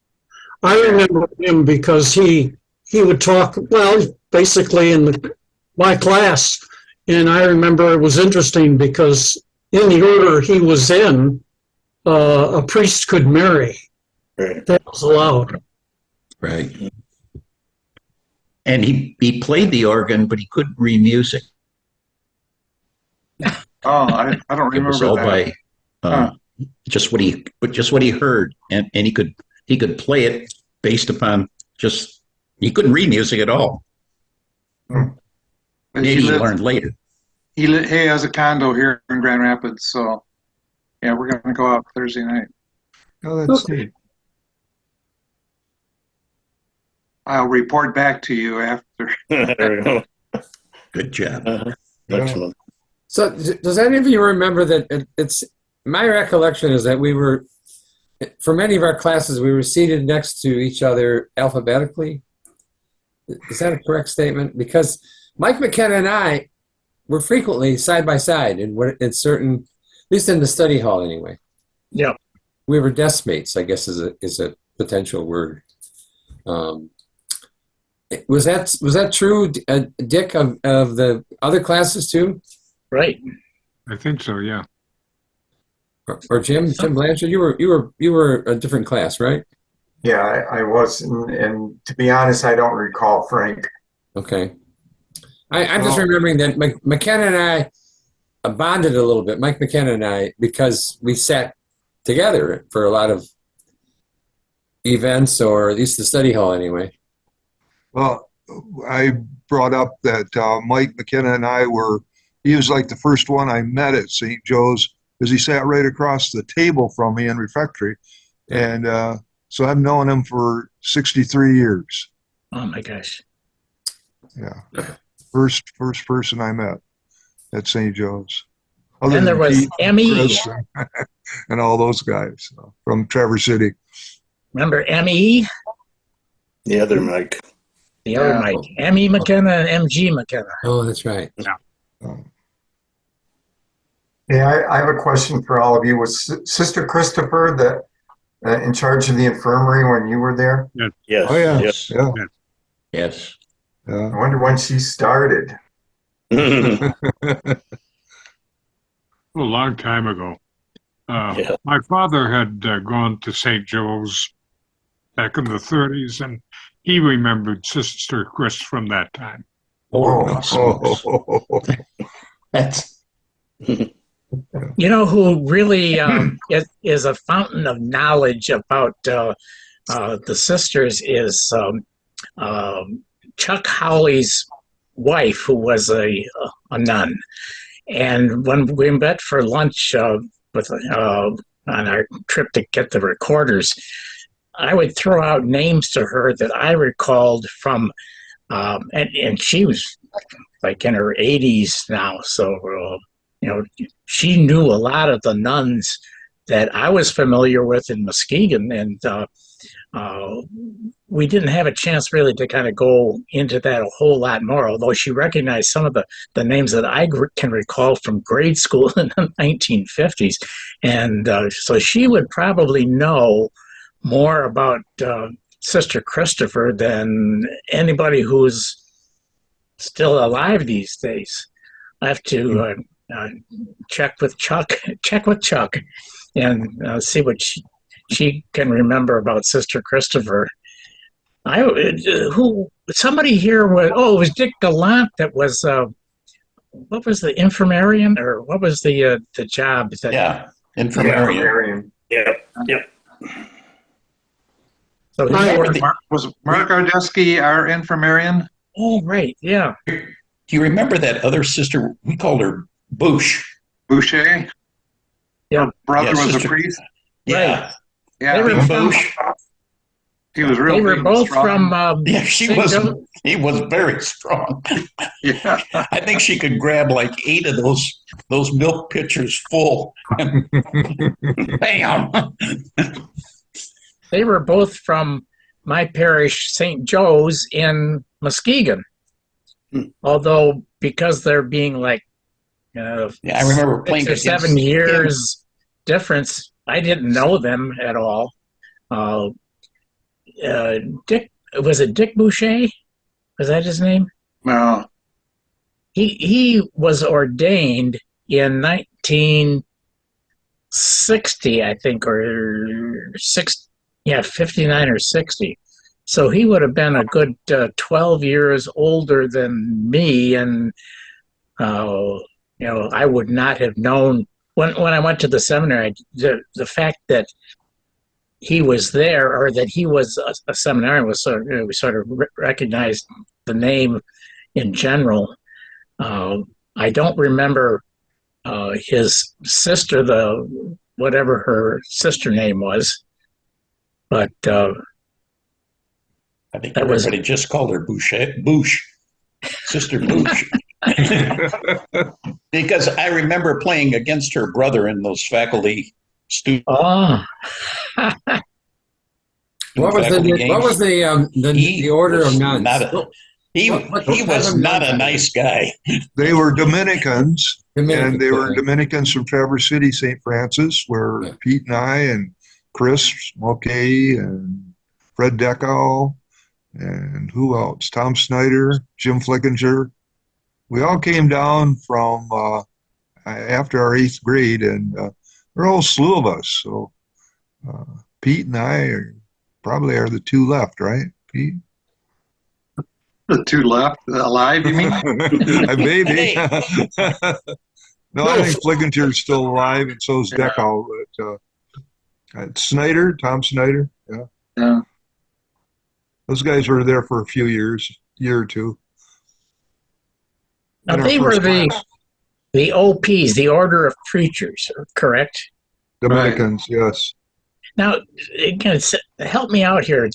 I remember him because he would talk, well, basically in my class. And I remember it was interesting because in the order he was in, a priest could marry. Right. That was allowed. Right. And he played the organ, but he couldn't read music. Oh, I don't It was remember all that. by just what he heard, and he could play it based upon just he couldn't read music at all. But Maybe he learned later. He has a condo here in Grand Rapids, so yeah, we're going to go out Thursday night. Oh, that's neat. I'll report back to you after. There we go. Good job. Excellent. So, does any of you remember that it's my recollection is that we were, for many of our classes, we were seated next to each other alphabetically? Is that a correct statement? Because Mike McKenna and I were frequently side by side in certain, at least in the study hall anyway. Yeah. We were desk mates, I guess is a potential word. Was that true, Dick, of the other classes too? Right. I think so, yeah. Or Jim Blanchard, you were a different class, right? Yeah, I was, and to be honest, I don't recall Frank. Okay. I'm just remembering that McKenna and I bonded a little bit, Mike McKenna and I, because we sat together for a lot of events, or at least the study hall anyway. Well, I brought up that Mike McKenna and he was like the first one I met at St. Joe's because he sat right across the table from me in refectory. And so I've known him for 63 years. Oh my gosh. Yeah. First person I met at St. Joe's. Then there was M.E. Chris and all those guys from Traverse City. Remember M.E.? The other Mike. The other Mike. M.E. McKenna and M.G. McKenna. Oh, that's right. Yeah, I have a question for all of you. Was Sister Christopher in charge of the infirmary when you were there? Yes. Oh, yeah. Yes. Yeah. Yes. I wonder when she started. A long time ago. Yeah. My father had gone to St. Joe's back in the 30s, and he remembered Sister Chris from that time. That's You know who really is a fountain of knowledge about the sisters is Chuck Howley's wife, who was a nun. And when we met for lunch on our trip to get the recorders, I would throw out names to her that I recalled from, and she was like in her 80s now, so she knew a lot of the nuns that I was familiar with in Muskegon, and we didn't have a chance really to kind of go into that a whole lot more, although she recognized some of the names that I can recall from grade school in the 1950s. And so she would probably know more about Sister Christopher than anybody who's still alive these days. I have to check with Chuck, and see what she can remember about Sister Christopher. Somebody here was, it was Dick Gallant that was, what was the infirmarian, or what was the job? infirmarian. Yep. So Was Mark Ardesky our infirmarian? Oh, right, yeah. Do you remember that other sister? We called her Boucher. Boucher? Yeah. Her brother was Sister- a priest? Yeah. Yeah. They were Boucher. He was real They were big and both strong. from Yeah, she St. was. Jo- He was very strong. Yeah. I think she could grab like 8 of those milk pitchers full. Bam! They were both from my parish, St. Joe's in Muskegon. Although, because they're being like Yeah, I remember playing 6 or against 7 him. years difference, I didn't know them at all. Dick, was it Dick Boucher? Was that his name? No. He was ordained in 1960, I think, or 59 or 60. So he would have been a good 12 years older than me, and I would not have known when I went to the seminary. The fact that he was there, or that he was a seminarian, was we sort of recognized the name in general. I don't remember his sister, whatever her sister name was, but I think that was- everybody just called her Bouche, Sister Bouche. Because I remember playing against her brother in those faculty student oh, What was faculty the games. what was the order was of nuns? He What was not a nice guy. They were Dominicans, Dominican, and they were okay. Dominicans from Traverse City, St. Francis, where Yeah. Pete and I and Chris Mulcahy and Fred Deco and who else? Tom Snyder, Jim Flickinger. We all came down from after our 8th grade, and there were a whole slew of us. So Pete and I probably are the 2 left, right, Pete? The 2 left alive, you mean? Maybe. No, I think Flickinger's still alive, and so is Yeah. Deco. But Snyder, Tom Snyder, yeah. Yeah. Those guys were there for a few years, year or two. now In our they were first class. the OPs, the Order of Preachers, correct? Dominicans, yes. Now, again, help me out here.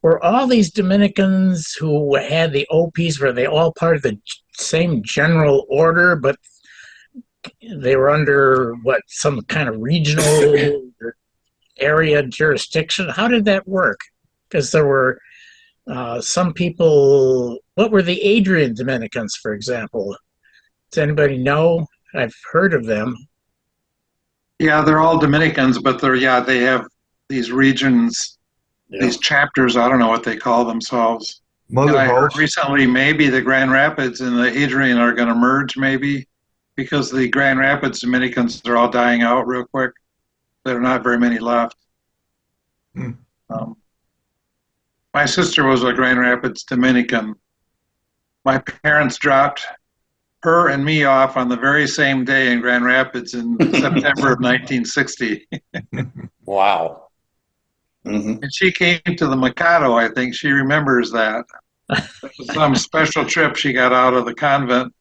Were all these Dominicans who had the OPs, were they all part of the same general order, but they were under some kind of regional area jurisdiction? How did that work? Because there were some people. What were the Adrian Dominicans, for example? Does anybody know? I've heard of them. Yeah, they're all Dominicans, but they have these regions, these chapters. I don't know what they call themselves. Mother And I heard House. recently maybe the Grand Rapids and the Adrian are going to merge, maybe, because the Grand Rapids Dominicans are all dying out real quick. There are not very many left. Hmm. My sister was a Grand Rapids Dominican. My parents dropped her and me off on the very same day in Grand Rapids in September of 1960. Wow. Mhm. And she came to the Mikado, I think. She remembers that. It was some special trip she got out of the convent.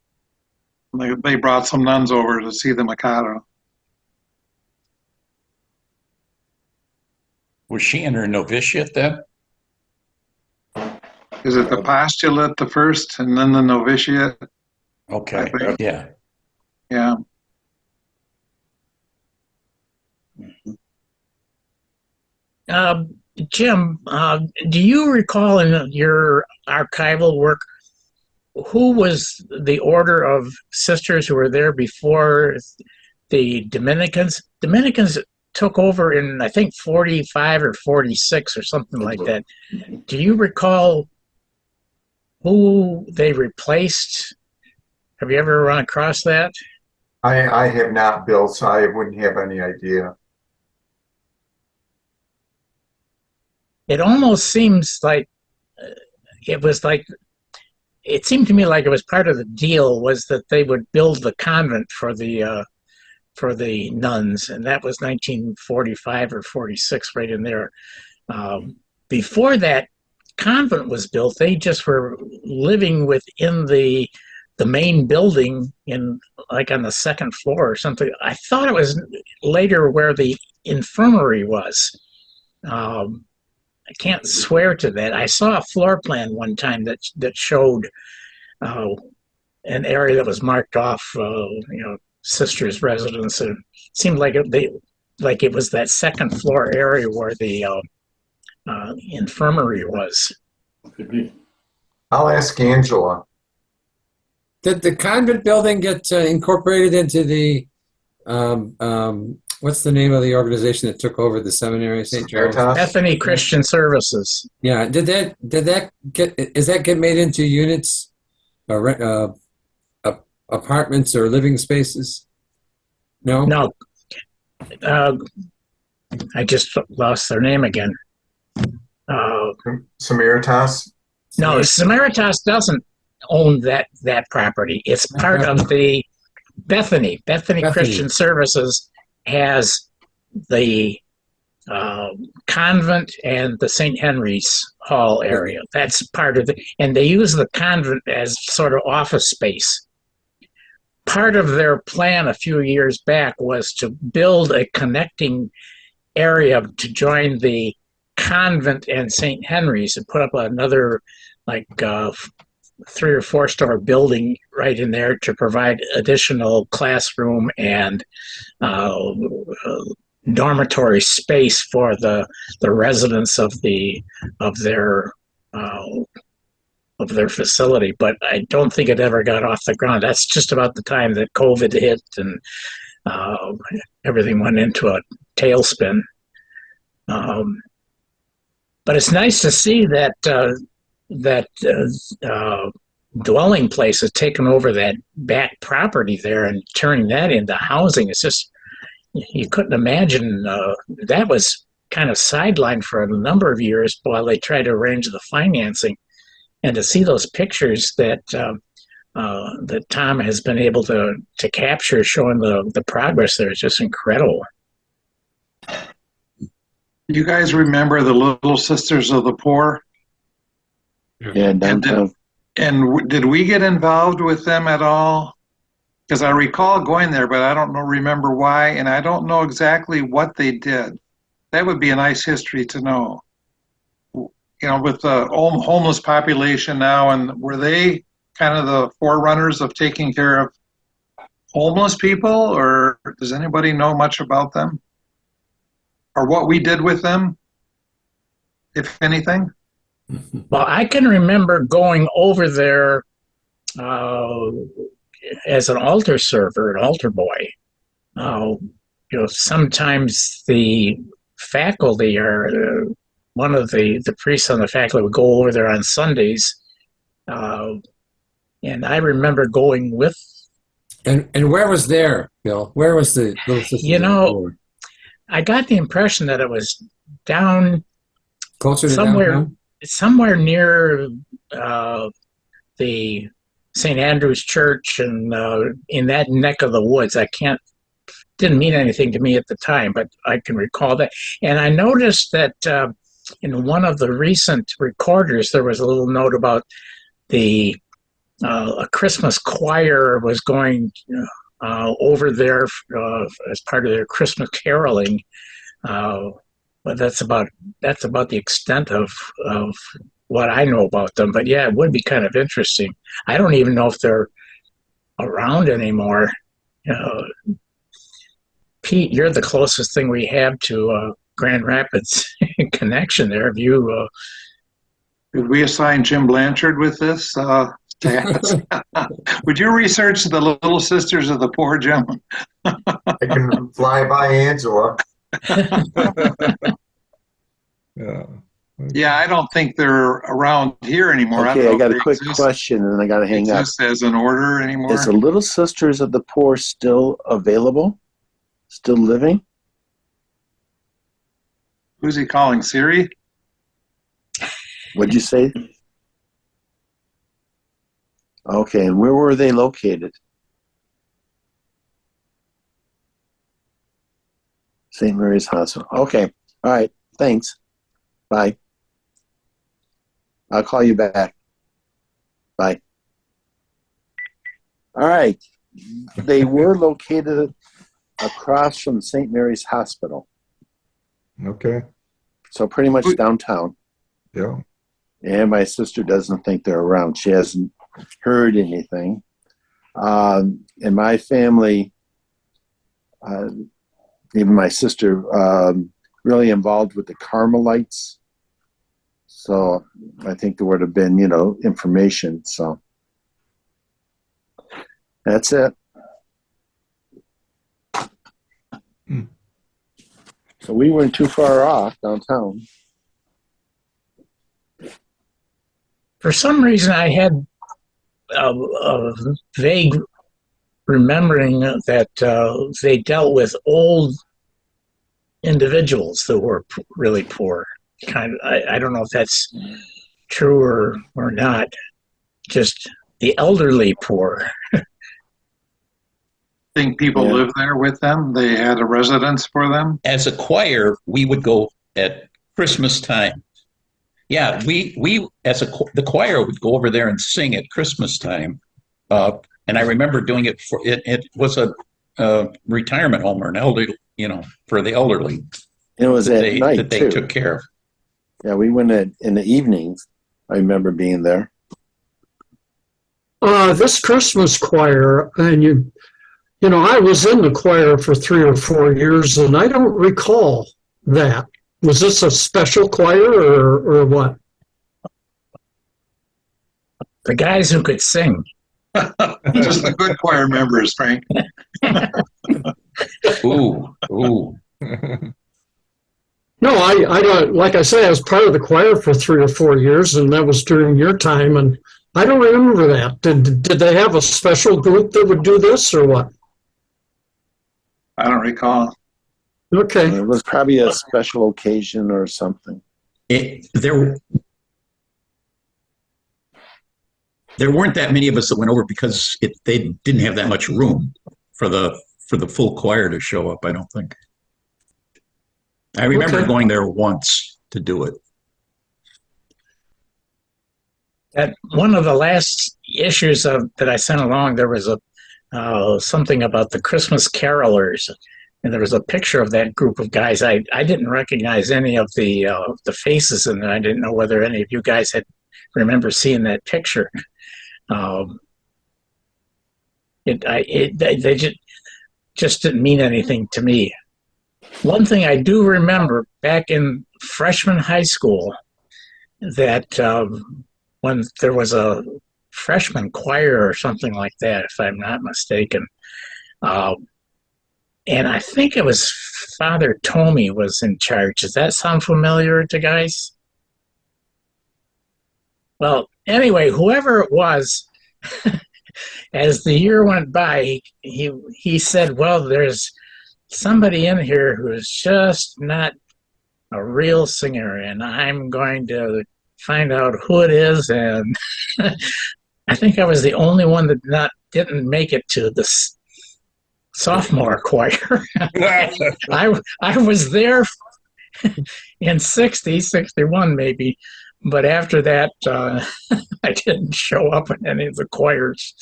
They brought some nuns over to see the Mikado. Was she in her novitiate then? Is it the postulate, the first, and then the novitiate? Okay. I think. Yeah. Yeah. Jim, do you recall in your archival work who was the order of sisters who were there before the Dominicans? Dominicans took over in, I think, 45 or 46 or something like that. Do you recall who they replaced? Have you ever run across that? I have not, Bill, so I wouldn't have any idea. It almost seems like it seemed to me like it was part of the deal was that they would build the convent for the nuns, and that was 1945 or 46, right in there. Before that convent was built, they just were living within the main building in like on the second floor or something. I thought it was later where the infirmary was. I can't swear to that. I saw a floor plan one time that showed an area that was marked off, sisters' residence. It seemed like it was that second floor area where the infirmary was. Could be. I'll ask Angela. Did the convent building get incorporated into the what's the name of the organization that took over the seminary, St. Charles? Bethany Christian Services. Yeah. Is that get made into units or apartments or living spaces? No. No. I just lost their name again. Samaritas? No, Samaritas doesn't own that property. It's part of the Bethany. Bethany Christian Services has the convent and the St. Henry's Hall area. That's part of and they use the convent as sort of office space. Part of their plan a few years back was to build a connecting area to join the convent and St. Henry's and put up another 3 or 4 store building right in there to provide additional classroom and dormitory space for the residents of their facility. But I don't think it ever got off the ground. That's just about the time that COVID hit and everything went into a tailspin. But it's nice to see that dwelling place has taken over that back property there and turning that into housing. It's just, you couldn't imagine that was kind of sidelined for a number of years while they tried to arrange the financing. And to see those pictures that that Tom has been able to capture showing the progress there is just incredible. You guys remember the Little Sisters of the Poor? Yeah, downtown. And did we get involved with them at all? Because I recall going there, but I don't remember why, and I don't know exactly what they did. That would be a nice history to know. With the homeless population now, and were they kind of the forerunners of taking care of homeless people, or does anybody know much about them? Or what we did with them, if anything? Well, I can remember going over there as an altar server, an altar boy. Sometimes the faculty or one of the priests on the faculty would go over there on Sundays, and I remember going with. And where was there, Bill? Where was the Little Sisters? I got the impression that it was down closer to somewhere near the St. Andrew's Church and in that neck of the woods. Didn't mean anything to me at the time, but I can recall that. And I noticed that in one of the recent recorders, there was a little note about a Christmas choir was going over there as part of their Christmas caroling. But that's about the extent of what I know about them. But yeah, it would be kind of interesting. I don't even know if they're around anymore. Pete, you're the closest thing we have to Grand Rapids connection there. Have you? Did we assign Jim Blanchard with this? Would you research the Little Sisters of the Poor, Jim? I can fly by Angela. Yeah, I don't think they're around here anymore. Okay, I got a quick question, and I got to hang up. Exist as an order anymore? Is the Little Sisters of the Poor still available? Still living? Who's he calling, Siri? What'd you say? Okay, and where were they located? St. Mary's Hospital. Okay, all right, thanks. Bye. I'll call you back. Bye. All right, they were located across from St. Mary's Hospital. Okay. So pretty much downtown. Yeah. And my sister doesn't think they're around. She hasn't heard anything. In my family, even my sister, really involved with the Carmelites. So I think there would have been, information. So that's it. So we weren't too far off downtown. For some reason, I had a vague remembering that they dealt with old individuals that were really poor. I don't know if that's true or not. Just the elderly poor. Think people live there with them? They had a residence for them? As a choir, we would go at Christmas time. Yeah, the choir would go over there and sing at Christmas time. And I remember doing it it was a retirement home or an elderly, for the elderly. It was at night that they too. took care of. Yeah, we went in the evenings. I remember being there. This Christmas choir, and I was in the choir for 3 or 4 years, and I don't recall that. Was this a special choir or what? The guys who could sing. Just the good choir members, Frank. Ooh. No, I don't. Like I say, I was part of the choir for 3 or 4 years, and that was during your time, and I don't remember that. Did they have a special group that would do this, or what? I don't recall. Okay. It was probably a special occasion or something. There weren't that many of us that went over because they didn't have that much room for the full choir to show up, I don't think. I remember going there once to do it. At one of the last issues that I sent along, there was something about the Christmas carolers, and there was a picture of that group of guys. I didn't recognize any of the faces, and I didn't know whether any of you guys remember seeing that picture. They just didn't mean anything to me. One thing I do remember back in freshman high school, that when there was a freshman choir or something like that, if I'm not mistaken, and I think it was Father Tomey was in charge. Does that sound familiar to guys? Well, anyway, whoever it was, as the year went by, he said, well, there's somebody in here who's just not a real singer, and I'm going to find out who it is. And I think I was the only one that didn't make it to the sophomore choir. I was there in 61 maybe, but after that, I didn't show up in any of the choirs.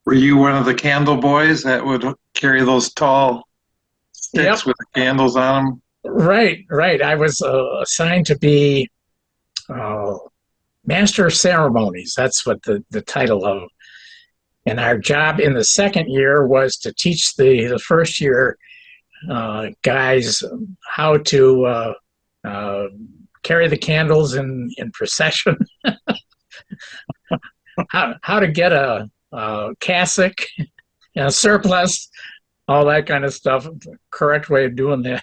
Were you one of the candle boys that would carry those tall sticks with the candles on them? Right. I was assigned to be Master of Ceremonies. That's what the title of. And our job in the second year was to teach the first year guys how to carry the candles in procession, how to get a cassock, a surplice, all that kind of stuff. The correct way of doing that.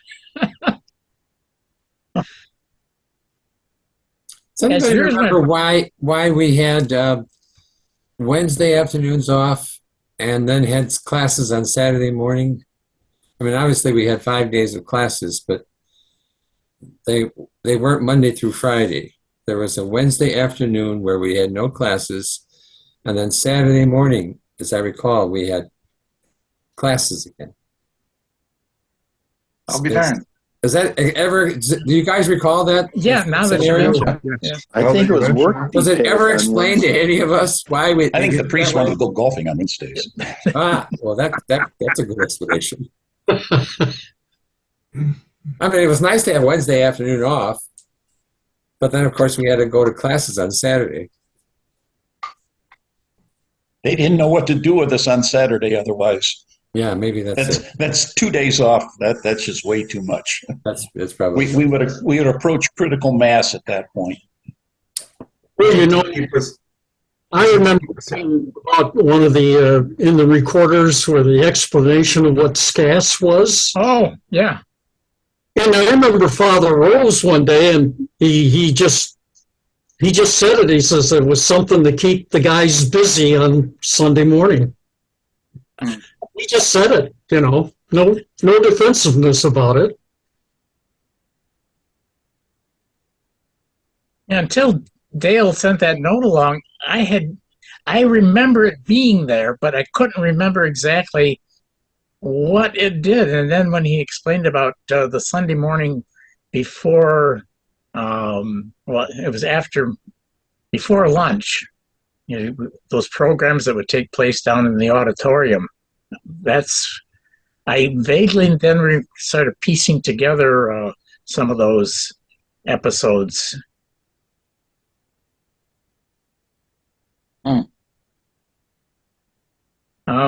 Does anybody remember why we had Wednesday afternoons off and then had classes on Saturday morning? I mean, obviously we had 5 days of classes, but they weren't Monday through Friday. There was a Wednesday afternoon where we had no classes, and then Saturday morning, as I recall, we had classes again. I'll be darned. Is that ever? Do you guys recall that? Yeah, now that you mention it. Yeah. I think it was work. Was it ever explained to any of us why we? I think the priest wanted to go golfing on Wednesdays. Well, that's a good explanation. I mean, it was nice to have Wednesday afternoon off, but then of course we had to go to classes on Saturday. They didn't know what to do with us on Saturday otherwise. Yeah, maybe that's it. That's 2 days off. That's just way too much. That's probably We would approach critical mass at that point. Well, you know, It was, I remember about one of the in the recorders where the explanation of what SCAS was. Oh, yeah. And I remember Father Rose one day, and he just said it. He says it was something to keep the guys busy on Sunday morning. He just said it, you know, no defensiveness about it. Yeah, until Dale sent that note along, I remember it being there, but I couldn't remember exactly what it did. And then when he explained about the Sunday morning before, well, it was before lunch, you know, those programs that would take place down in the auditorium. I vaguely then started piecing together some of those episodes. Oh,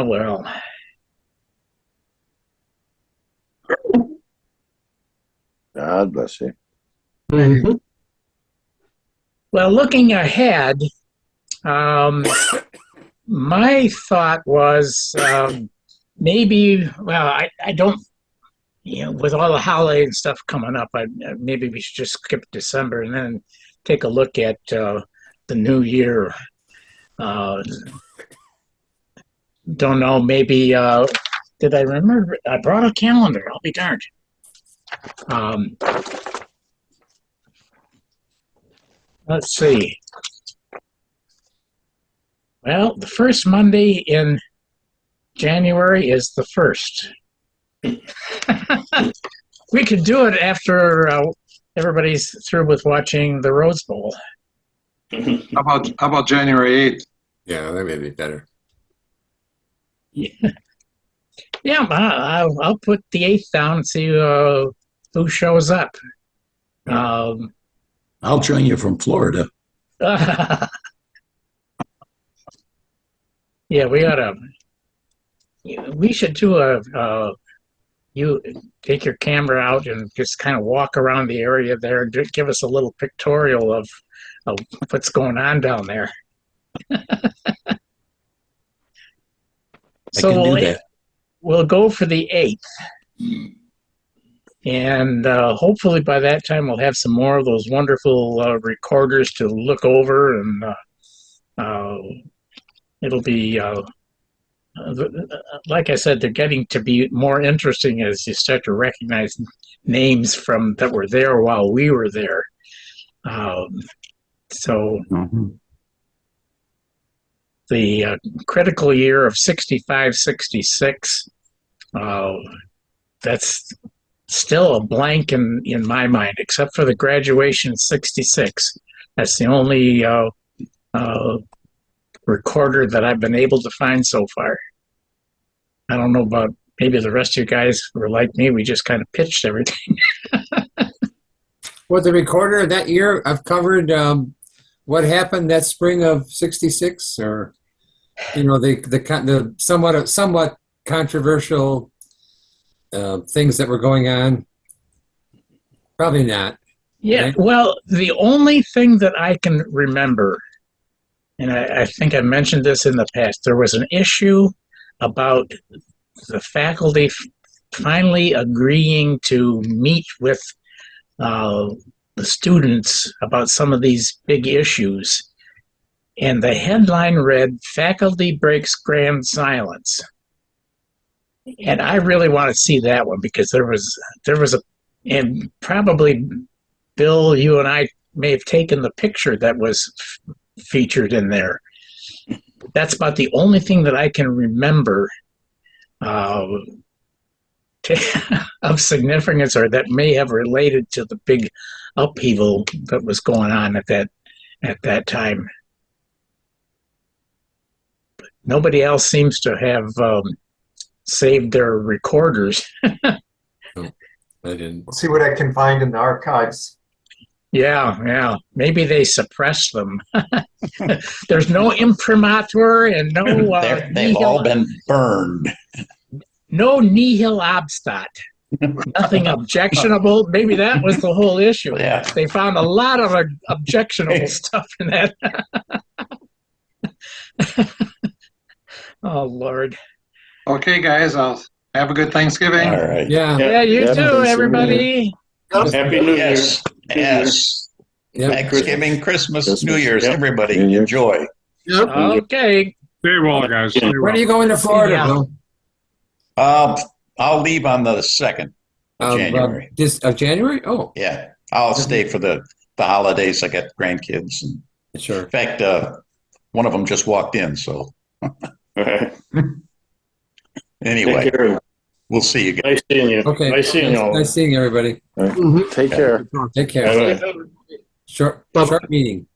well. God bless you. Mhm. Well, looking ahead, my thought was maybe, well, I don't, you know, with all the holiday and stuff coming up, maybe we should just skip December and then take a look at the new year. Don't know, maybe, did I remember? I brought a calendar, I'll be darned. Let's see. Well, the first Monday in January is the 1st. We could do it after everybody's through with watching the Rose Bowl. How about January 8th? yeah, that may be better. Yeah, I'll put the 8th down and see who shows up. I'll join you from Florida. Yeah, we should do you take your camera out and just kind of walk around the area there and give us a little pictorial of what's going on down there. I can do that. We'll go for the 8th. And hopefully by that time we'll have some more of those wonderful recorders to look over, and it'll be, like I said, they're getting to be more interesting as you start to recognize names that were there while we were there. The critical year of 65, 66, that's still a blank in my mind, except for the graduation in 66. That's the only recorder that I've been able to find so far. I don't know about maybe the rest of you guys were like me. We just kind of pitched everything. With the recorder that year, I've covered what happened that spring of '66, or you know, the somewhat controversial things that were going on. Probably not. Yeah, right? well, the only thing that I can remember, and I think I mentioned this in the past, there was an issue about the faculty finally agreeing to meet with the students about some of these big issues. And the headline read, "Faculty Breaks Grand Silence." And I really want to see that one, because there was and probably Bill, you and I may have taken the picture that was featured in there. That's about the only thing that I can remember of significance, or that may have related to the big upheaval that was going on at that time. But nobody else seems to have saved their recorders. I didn't. See what I can find in the archives. Yeah. Maybe they suppressed them. There's no imprimatur and no They've all been burned. no nihil obstat. Nothing objectionable. Maybe that was the whole issue. Yeah. They found a lot of objectionable stuff in that. Oh, Lord. Okay, guys, I'll have a good Thanksgiving. All right. Yeah. Yeah, you Yeah, too, Thanksgiving. everybody. Happy New Year. Yes. Yep. Thanksgiving, Christmas, Christmas. New Year's, Yep. everybody New Year. enjoy. Yep. Okay. Stay well, guys. Stay When well. are you going to Florida, Yeah. Bill? I'll leave on the 2nd of January. January? Oh, Yeah, I'll stay for the holidays. I got grandkids. And sure. in fact, one of them just walked in. So anyway, Take care. we'll see you guys. Nice seeing you. Okay. Nice seeing you all. Nice seeing everybody. All right. Take care. Take care. Bye-bye. Short meeting.